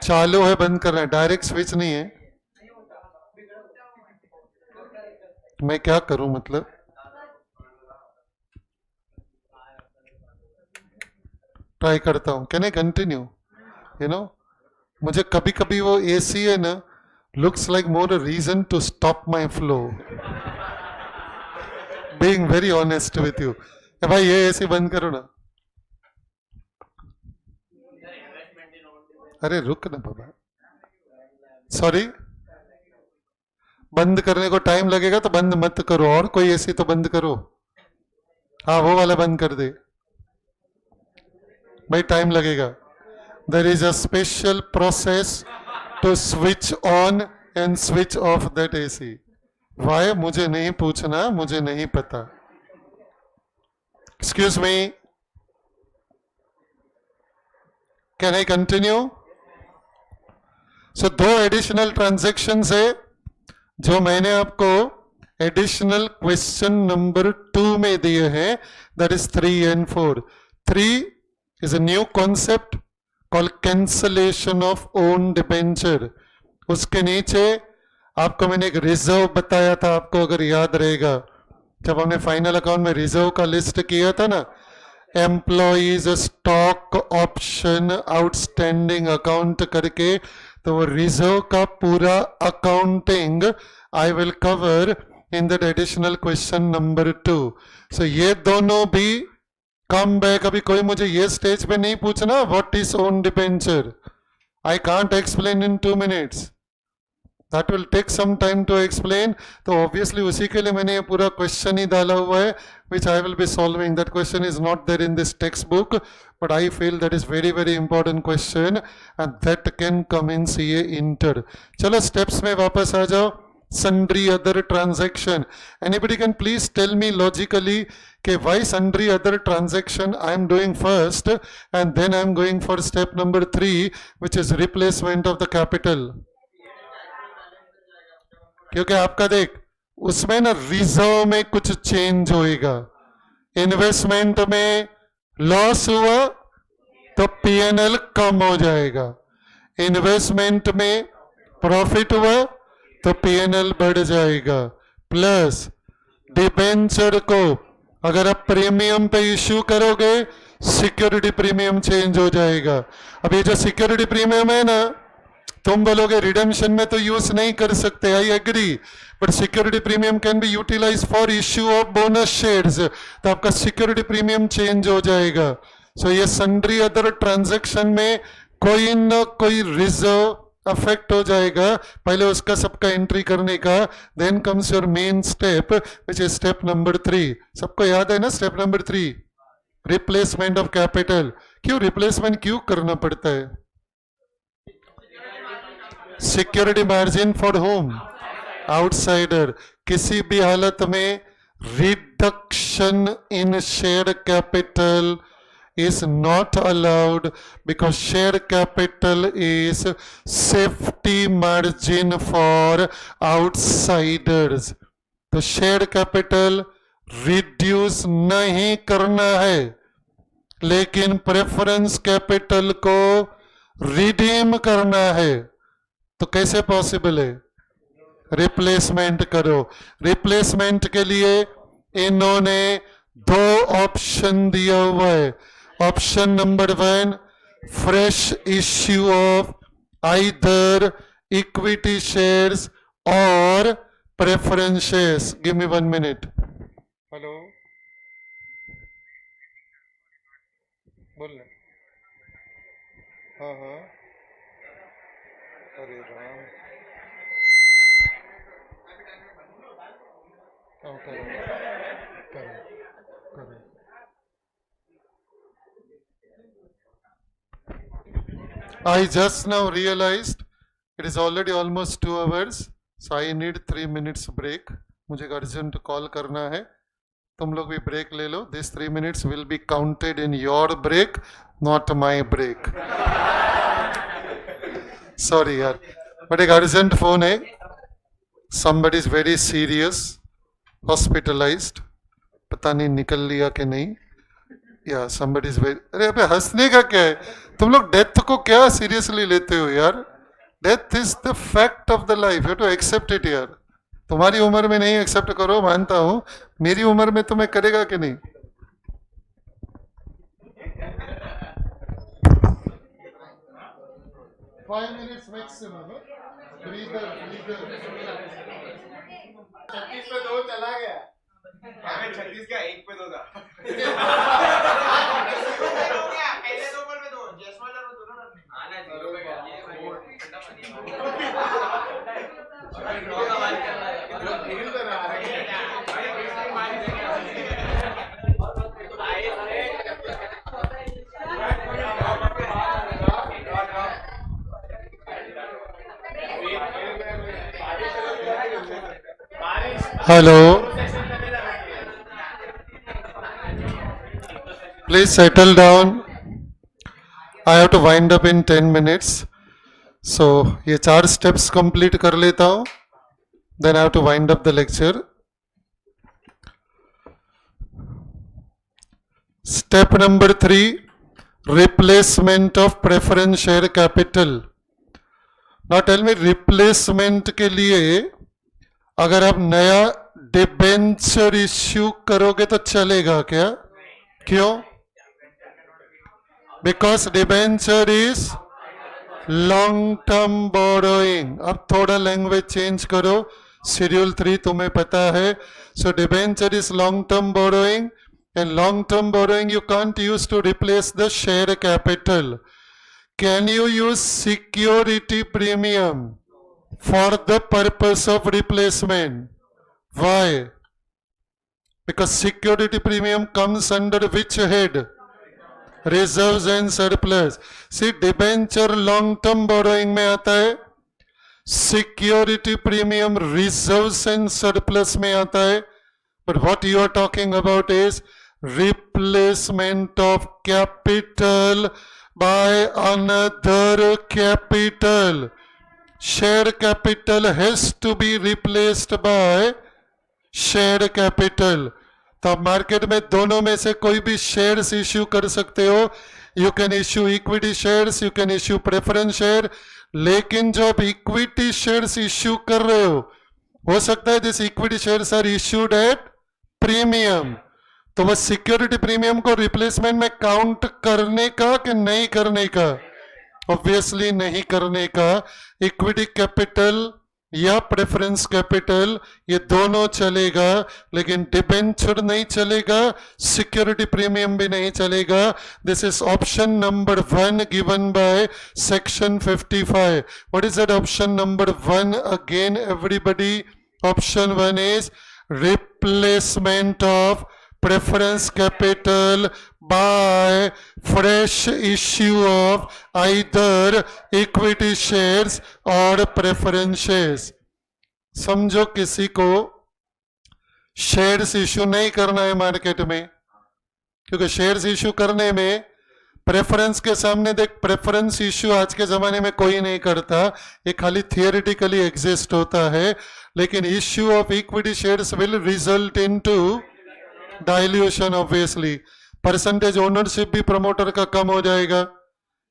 चालू है, बंद करना है, डायरेक्ट स्विच नहीं है। मैं क्या करूं मतलब? ट्राई करता हूं, can I continue? You know, मुझे कभी कभी वो एसी है ना, looks like more a reason to stop my flow, being very honest with you. भाई ये एसी बंद करो ना। अरे रुक ना बाबा, सॉरी, बंद करने को टाइम लगेगा तो बंद मत करो, और कोई एसी तो बंद करो। हाँ वो वाला बंद कर दे। भाई टाइम लगेगा. There is a special process to switch on and switch off that AC. Why? मुझे नहीं पूछना, मुझे नहीं पता. Excuse me. Can I continue? So 2 additional transactions है जो मैंने आपको एडिशनल क्वेश्चन नंबर 2 में दिए हैं. That is 3 and 4. 3 is a new concept called cancellation of own debenture. उसके नीचे आपको मैंने एक रिजर्व बताया था, आपको अगर याद रहेगा जब हमने फाइनल अकाउंट में रिजर्व का लिस्ट किया था ना, employees stock option outstanding account करके, तो वो रिजर्व का पूरा accounting I will cover in that additional question number 2. सो ये दोनों भी कम बैक. अभी कोई मुझे ये स्टेज पे नहीं पूछना what is own debenture. I can't explain in 2 minutes. That will take some time to explain. तो ऑब्वियसली उसी के लिए मैंने ये पूरा क्वेश्चन ही डाला हुआ है which I will be solving. That question is not there in this textbook, but I feel that is very very important question and that can come in CA Inter. चलो steps में वापस आ जाओ. Sundry other transaction. Anybody can please tell me logically कि why sundry other transaction I am doing first and then I am going for step number 3 which is replacement of the capital. क्योंकि आपका देख उसमें ना reserve में कुछ change होएगा. Investment में लॉस हुआ तो पीएनएल कम हो जाएगा. इन्वेस्टमेंट में प्रॉफिट हुआ तो पीएनएल बढ़ जाएगा. प्लस डिबेंचर को अगर आप प्रीमियम पे इश्यू करोगे सिक्योरिटी प्रीमियम चेंज हो जाएगा. अब ये जो सिक्योरिटी प्रीमियम है ना, तुम बोलोगे रिडेम्पशन में तो यूज नहीं कर सकते. I agree, but security premium can be utilised for issue of bonus shares. तो आपका सिक्योरिटी प्रीमियम चेंज हो जाएगा. सो ये सन्ड्री अदर ट्रांजैक्शन में कोई न कोई रिजर्व अफेक्ट हो जाएगा. पहले उसका सबका एंट्री करने का. Then comes your main step which is step number 3. सबको याद है ना step number 3, replacement of capital. क्यों रिप्लेसमेंट क्यों करना पड़ता है? Security margin for whom outsider. किसी भी हालत में reduction in share capital is not allowed because share capital is safety margin for outsiders. तो share capital reduce नहीं करना है, लेकिन प्रेफरेंस कैपिटल को रिडीम करना है. तो कैसे पॉसिबल है? रिप्लेसमेंट करो. रिप्लेसमेंट के लिए इन्होंने 2 ऑप्शन दिया हुआ है. Option number 1, fresh issue of either equity shares और preference shares. Give me 1 minute. Hello, बोल. हाँ हाँ, अरे राम, करो करो करो. I just now realized it is already almost 2 hours, so I need 3 minutes break. मुझे एक अर्जेंट कॉल करना है. तुम लोग भी ब्रेक ले लो. This 3 minutes will be counted in your break, not my break. Sorry यार, बट एक अर्जेंट फोन है. Somebody is very serious, hospitalized. पता नहीं निकल लिया कि नहीं. या somebody is very. अरे अबे हंसने का क्या है? तुम लोग डेथ को क्या सीरियसली लेते हो यार? Death is the fact of the life. You to accept it यार. तुम्हारी उम्र में नहीं एक्सेप्ट करो, मानता हूं. मेरी उम्र में तुम्हें करेगा कि नहीं? Five minutes maximum. Breather. 36 पे 2 चला गया. 36 का 1 पे 2 था. पहले 2 पर 2 जसवाल और दोनों रन. हां ना 0 पे गया. ये ठंडा पानी. अभी ड्रॉ का बात कर रहा है. जो खेल रहा है. भाई मार देंगे. Hello. Please settle down. I have to wind up in 10 minutes. So ये 4 steps complete कर लेता हूँ. Then I have to wind up the lecture. Step number 3, replacement of preference share capital. Now tell me, replacement के लिए अगर आप नया debenture issue करोगे तो चलेगा क्या? क्यों? Because debenture is long term borrowing. अब थोड़ा लैंग्वेज चेंज करो, शेड्यूल 3 तुम्हें पता है. सो debenture is long term borrowing, and long term borrowing you can't use to replace the share capital. Can you use security premium for the purpose of replacement? Why? Because security premium comes under which head? Reserves and surplus. See, debenture long term borrowing में आता है, security premium reserves and surplus में आता है. But what you are talking about is replacement of capital by another capital. Share capital has to be replaced by share capital. तो आप market में दोनों में से कोई भी शेयर्स इश्यू कर सकते हो. You can issue equity shares, you can issue preference share. लेकिन जो आप इक्विटी शेयर्स इश्यू कर रहे हो सकता है this equity shares are issued at premium. तो वह सिक्योरिटी प्रीमियम को रिप्लेसमेंट में काउंट करने का कि नहीं करने का? ऑब्वियसली नहीं करने का. इक्विटी कैपिटल या प्रेफरेंस कैपिटल ये दोनों चलेगा, लेकिन डिबेंचर नहीं चलेगा, सिक्योरिटी प्रीमियम भी नहीं चलेगा. This is option number 1 given by section 55. What is that option number 1 again everybody? Option 1 is replacement of preference capital by fresh issue of either equity shares or preference shares. समझो किसी को shares issue नहीं करना है market में, क्योंकि shares issue करने में प्रेफरेंस के सामने देख, प्रेफरेंस इश्यू आज के जमाने में कोई नहीं करता, ये खाली थियोरिटिकली एग्जिस्ट होता है. लेकिन issue of equity shares will result into dilution. Obviously percentage ownership भी प्रमोटर का कम हो जाएगा,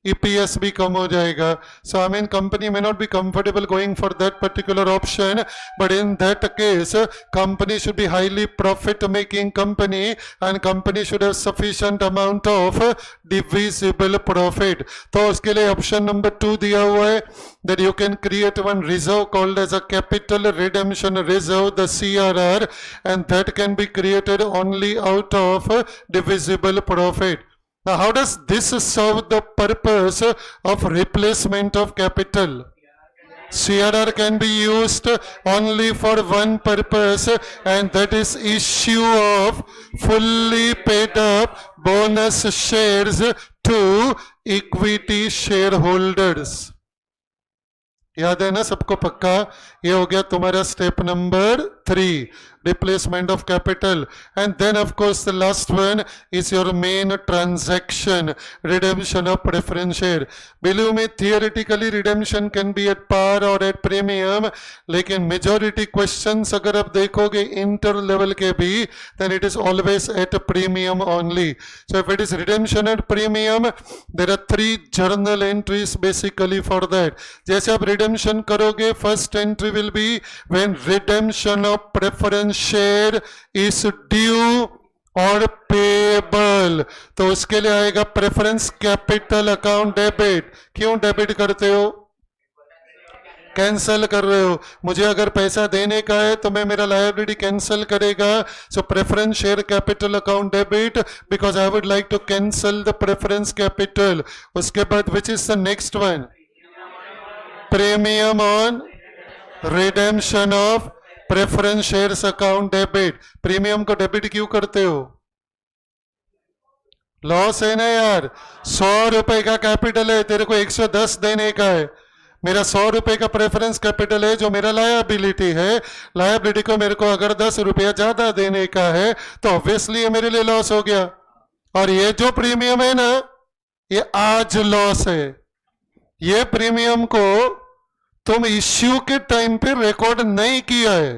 EPS भी कम हो जाएगा. So I mean company may not be comfortable going for that particular option, but in that case company should be highly profit making company and company should have sufficient amount of divisible profit. तो उसके लिए option number 2 दिया हुआ है that you can create one reserve called as a capital redemption reserve, the CRR, and that can be created only out of divisible profit. Now, how does this serve the purpose of replacement of capital? CRR can be used only for one purpose, and that is issue of fully paid up bonus shares to equity shareholders. याद है ना सबको पक्का? ये हो गया तुम्हारा step number 3, replacement of capital. And then of course the last one is your main transaction, redemption of preference share. Believe me, theoretically redemption can be at par or at premium, लेकिन majority questions अगर आप देखोगे inter level के भी, then it is always at a premium only. So if it is redemption at premium, there are 3 journal entries basically for that. जैसे आप redemption करोगे, first entry will be when redemption of preference share is due और payable. तो उसके लिए आएगा preference capital account debit. क्यों debit करते हो? कैंसल कर रहे हो. मुझे अगर पैसा देने का है तो मैं मेरा लायबिलिटी कैंसिल करेगा. So preference share capital account debit, because I would like to cancel the preference capital. उसके बाद which is the next one? Premium on redemption of preference shares account debit. Premium को debit क्यों करते हो? Loss है ना यार. 100 रुपए का कैपिटल है, तेरे को 110 देने का है. मेरा 100 रुपए का प्रेफरेंस कैपिटल है जो मेरा लायबिलिटी है, लायबिलिटी को मेरे को अगर 10 रुपया ज्यादा देने का है तो ऑब्वियसली ये मेरे लिए लॉस हो गया। और ये जो प्रीमियम है ना, ये आज लॉस है। ये प्रीमियम को तुम इश्यू के टाइम पे रिकॉर्ड नहीं किया है।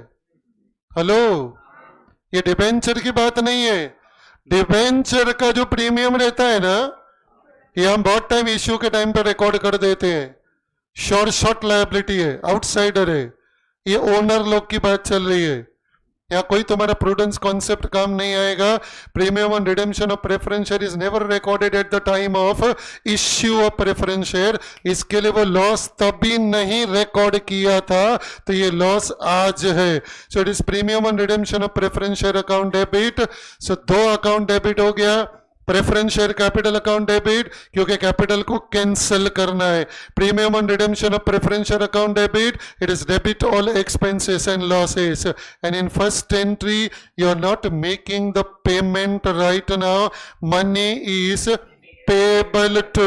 हेलो, ये डिबेंचर की बात नहीं है। डिबेंचर का जो प्रीमियम रहता है ना, ये हम बहुत टाइम इश्यू के टाइम पे रिकॉर्ड कर देते हैं। शॉर्ट लायबिलिटी है, आउटसाइडर है, ये ओनर लोग की बात चल रही है। यहाँ कोई तुम्हारा प्रूडेंस कॉन्सेप्ट काम नहीं आएगा। Premium on redemption of preference share is never recorded at the time of issue of preference share. इसके लिए वो लॉस तभी नहीं रिकॉर्ड किया था, तो ये लॉस आज है। So it is premium on redemption of preference share account debit. So 2 account debit हो गया। Preference share capital account debit, क्योंकि कैपिटल को कैंसिल करना है। Premium on redemption of preference share account debit, it is debit all expenses and losses. And in first entry you are not making the payment right now. Money is payable to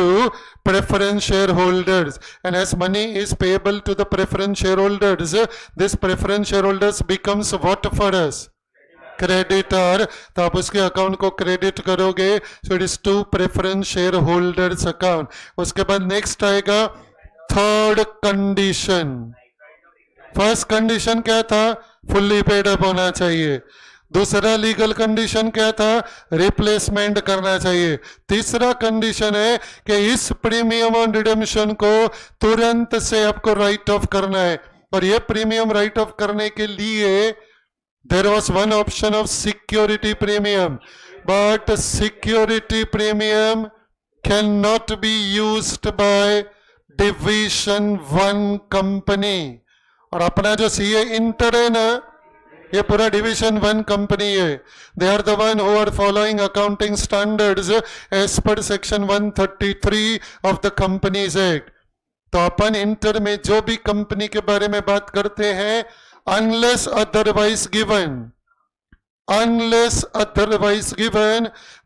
preference shareholders, and as money is payable to the preference shareholders, this preference shareholders becomes what for us? Creditor. तो आप उसके account को credit करोगे। So it is to preference share holders account. उसके बाद next आएगा third condition. First condition क्या था? फुल्ली पेड अप होना चाहिए। दूसरा लीगल कंडीशन क्या था? रिप्लेसमेंट करना चाहिए। तीसरा कंडीशन है कि इस प्रीमियम ऑन रिडेम्पशन को तुरंत से आपको राइट ऑफ करना है। और ये प्रीमियम राइट ऑफ करने के लिए there was one option of security premium, but security premium cannot be used by division 1 company। और अपना जो सीए इंटर है ना, ये पूरा डिवीजन 1 कंपनी है। They are the one who are following accounting standards as per section 133 of the companies act. तो अपन इंटर में जो भी कंपनी के बारे में बात करते हैं, unless otherwise given,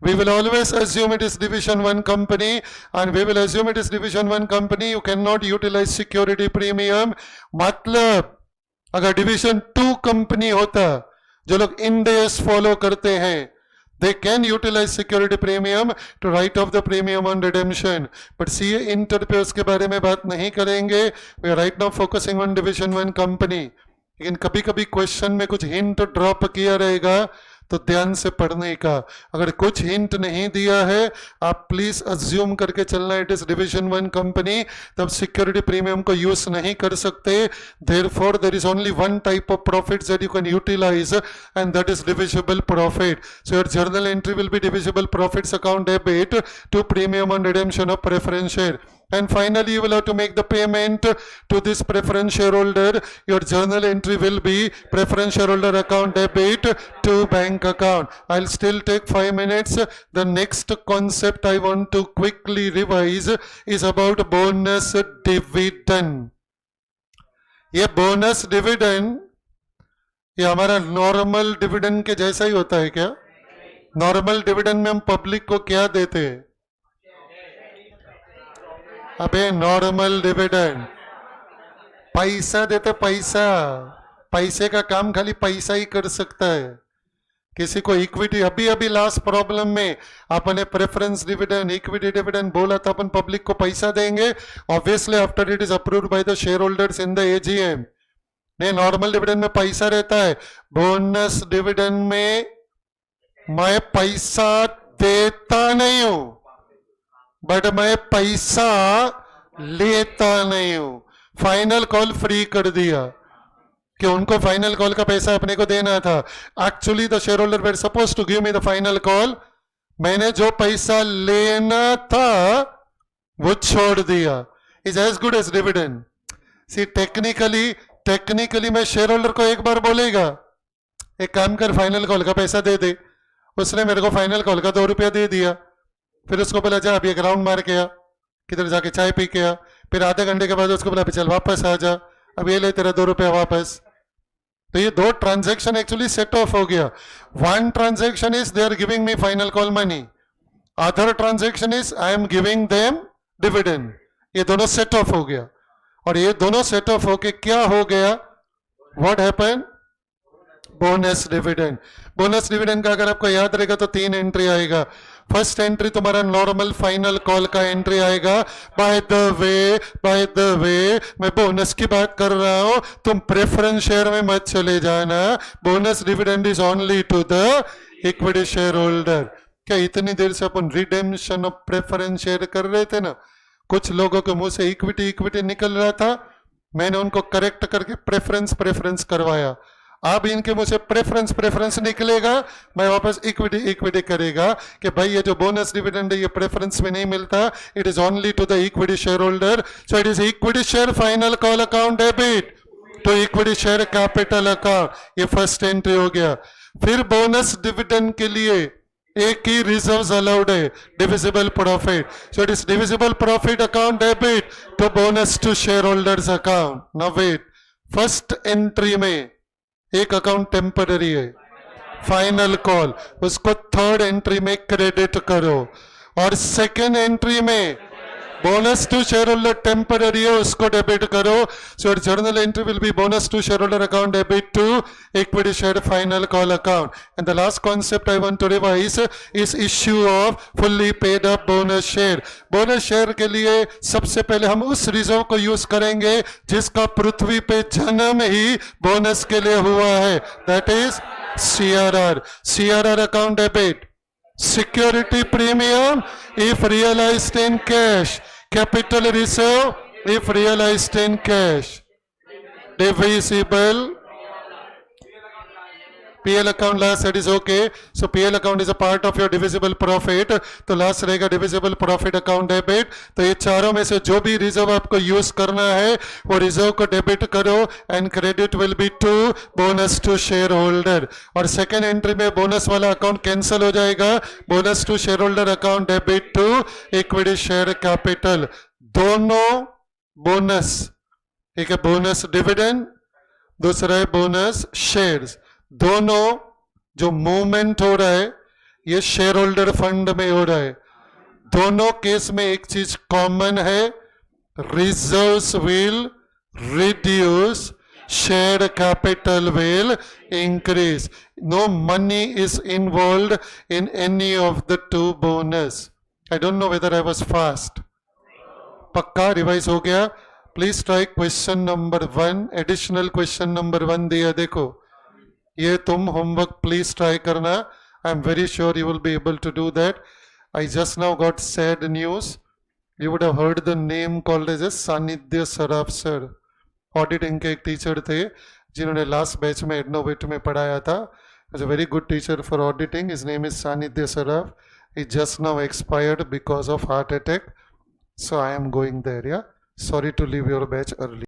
we will always assume it is division 1 company, and we will assume it is division 1 company. You cannot utilize security premium। मतलब अगर डिवीजन 2 कंपनी होता, जो लोग इंड एस फॉलो करते हैं, they can utilize security premium to write off the premium on redemption, but CA inter पे उसके बारे में बात नहीं करेंगे। we are right now focusing on division 1 company। लेकिन कभी कभी क्वेश्चन में कुछ हिंट ड्रॉप किया रहेगा, तो ध्यान से पढ़ने का। अगर कुछ हिंट नहीं दिया है, आप प्लीज अज्यूम करके चलना इट इज डिवीजन 1 कंपनी, तब सिक्योरिटी प्रीमियम को यूज नहीं कर सकते। Therefore there is only one type of profit that you can utilise, and that is divisible profit. So your journal entry will be divisible profits account debit to premium on redemption of preference share. And finally, you will have to make the payment to this preference shareholder. Your journal entry will be preference shareholder account debit to bank account. I'll still take 5 minutes. The next concept I want to quickly revise is about bonus dividend. ये bonus dividend, ये हमारा normal dividend के जैसा ही होता है क्या? Normal dividend में हम पब्लिक को क्या देते हैं? अबे नॉर्मल डिविडेंड पैसा देते, पैसा। पैसे का काम खाली पैसा ही कर सकता है। किसी को इक्विटी, अभी अभी लास्ट प्रॉब्लम में आपने प्रेफरेंस डिविडेंड, इक्विटी डिविडेंड बोला था, अपन पब्लिक को पैसा देंगे। Obviously after it is approved by the share holders in the AGM. नहीं, नॉर्मल डिविडेंड में पैसा रहता है। बोनस डिविडेंड में मैं पैसा देता नहीं हूं, बट मैं पैसा लेता नहीं हूं। फाइनल कॉल फ्री कर दिया कि उनको फाइनल कॉल का पैसा अपने को देना था। Actually the share holder were suppose to give me the final call. मैंने जो पैसा लेना था वो छोड़ दिया। Is as good as dividend. See technically मैं शेयर होल्डर को एक बार बोलेगा, एक काम कर फाइनल कॉल का पैसा दे दे। उसने मेरे को फाइनल कॉल का 2 रुपया दे दिया। फिर उसको बोला जा अभी एक राउंड मार के आ, किधर जाके चाय पी के आ। फिर आधे घंटे के बाद उसको बोला चल वापस आ जा, अब ये ले तेरा 2 रुपया वापस। तो ये 2 ट्रांजैक्शन एक्चुअली सेट ऑफ हो गया। One transaction is they are giving me final call money, other transaction is I am giving them dividend. ये दोनों सेट ऑफ हो गया। और ये दोनों सेट ऑफ होके क्या हो गया, what happen, bonus dividend. Bonus dividend का अगर आपको याद रहेगा तो 3 एंट्री आएगा। फर्स्ट एंट्री तुम्हारा नॉर्मल फाइनल कॉल का एंट्री आएगा। बाय द वे मैं बोनस की बात कर रहा हूं, तुम प्रेफरेंस शेयर में मत चले जाना। Bonus dividend is only to the equity share holder. क्या इतनी देर से अपन रिडेम्पशन ऑफ प्रेफरेंस शेयर कर रहे थे ना, कुछ लोगों के मुंह से इक्विटी इक्विटी निकल रहा था, मैंने उनको करेक्ट करके प्रेफरेंस करवाया। अब इनके मुंह से प्रेफरेंस निकलेगा, मैं वापस इक्विटी इक्विटी करेगा कि भाई ये जो बोनस डिविडेंड है ये प्रेफरेंस में नहीं मिलता, it is only to the equity share holder. So it is equity share final call account debit to equity share capital account. ये फर्स्ट एंट्री हो गया। फिर बोनस डिविडेंड के लिए एक ही रिजर्व्स अलाउड है, divisible profit. So it is divisible profit account debit to bonus to share holders account. Now wait, first entry में एक अकाउंट टेम्पररी है, फाइनल कॉल, उसको थर्ड एंट्री में क्रेडिट करो। और सेकेंड एंट्री में bonus to share holder temporary है, उसको डेबिट करो। So journal entry will be bonus to share holder account debit to equity share final call account. And the last concept I want to revise is issue of fully paid up bonus share. Bonus share के लिए सबसे पहले हम उस reserve को use करेंगे जिसका पृथ्वी पे जन्म ही बोनस के लिए हुआ है, that is CRR account debit. Security premium if realized in cash. Capital reserve if realized in cash. Divisible. PL account last said is okay. So PL account is a part of your divisible profit. तो last रहेगा divisible profit account debit. तो ये चारों में से जो भी reserve आपको यूज करना है वो रिजर्व को डेबिट करो and credit will be to bonus to share holder. और सेकेंड एंट्री में बोनस वाला अकाउंट कैंसिल हो जाएगा, bonus to share holder account debit to equity share capital. दोनों बोनस, एक है बोनस डिविडेंड, दूसरा है बोनस शेयर्स, दोनों जो मूवमेंट हो रहा है ये शेयर होल्डर फंड में हो रहा है। दोनों केस में एक चीज कॉमन है, reserves will reduce, share capital will increase. No money is involve in any of the two bonus. I don't know whether I was fast. पक्का रिवाइज हो गया? Please try question number 1, additional question number 1 दिया, देखो ये तुम homework please try करना। I am very sure you will be able to do that. I just now got sad news, you would have heard the name called as सानिध्य Saraf sir. Auditing के एक teacher थे जिन्होंने last batch में एडनोवेट में पढ़ाया था। Is a very good teacher for auditing, his name is Sanidhya Saraf. He just now expired because of heart attack, so I am going there, yeah. Sorry to leave your batch early.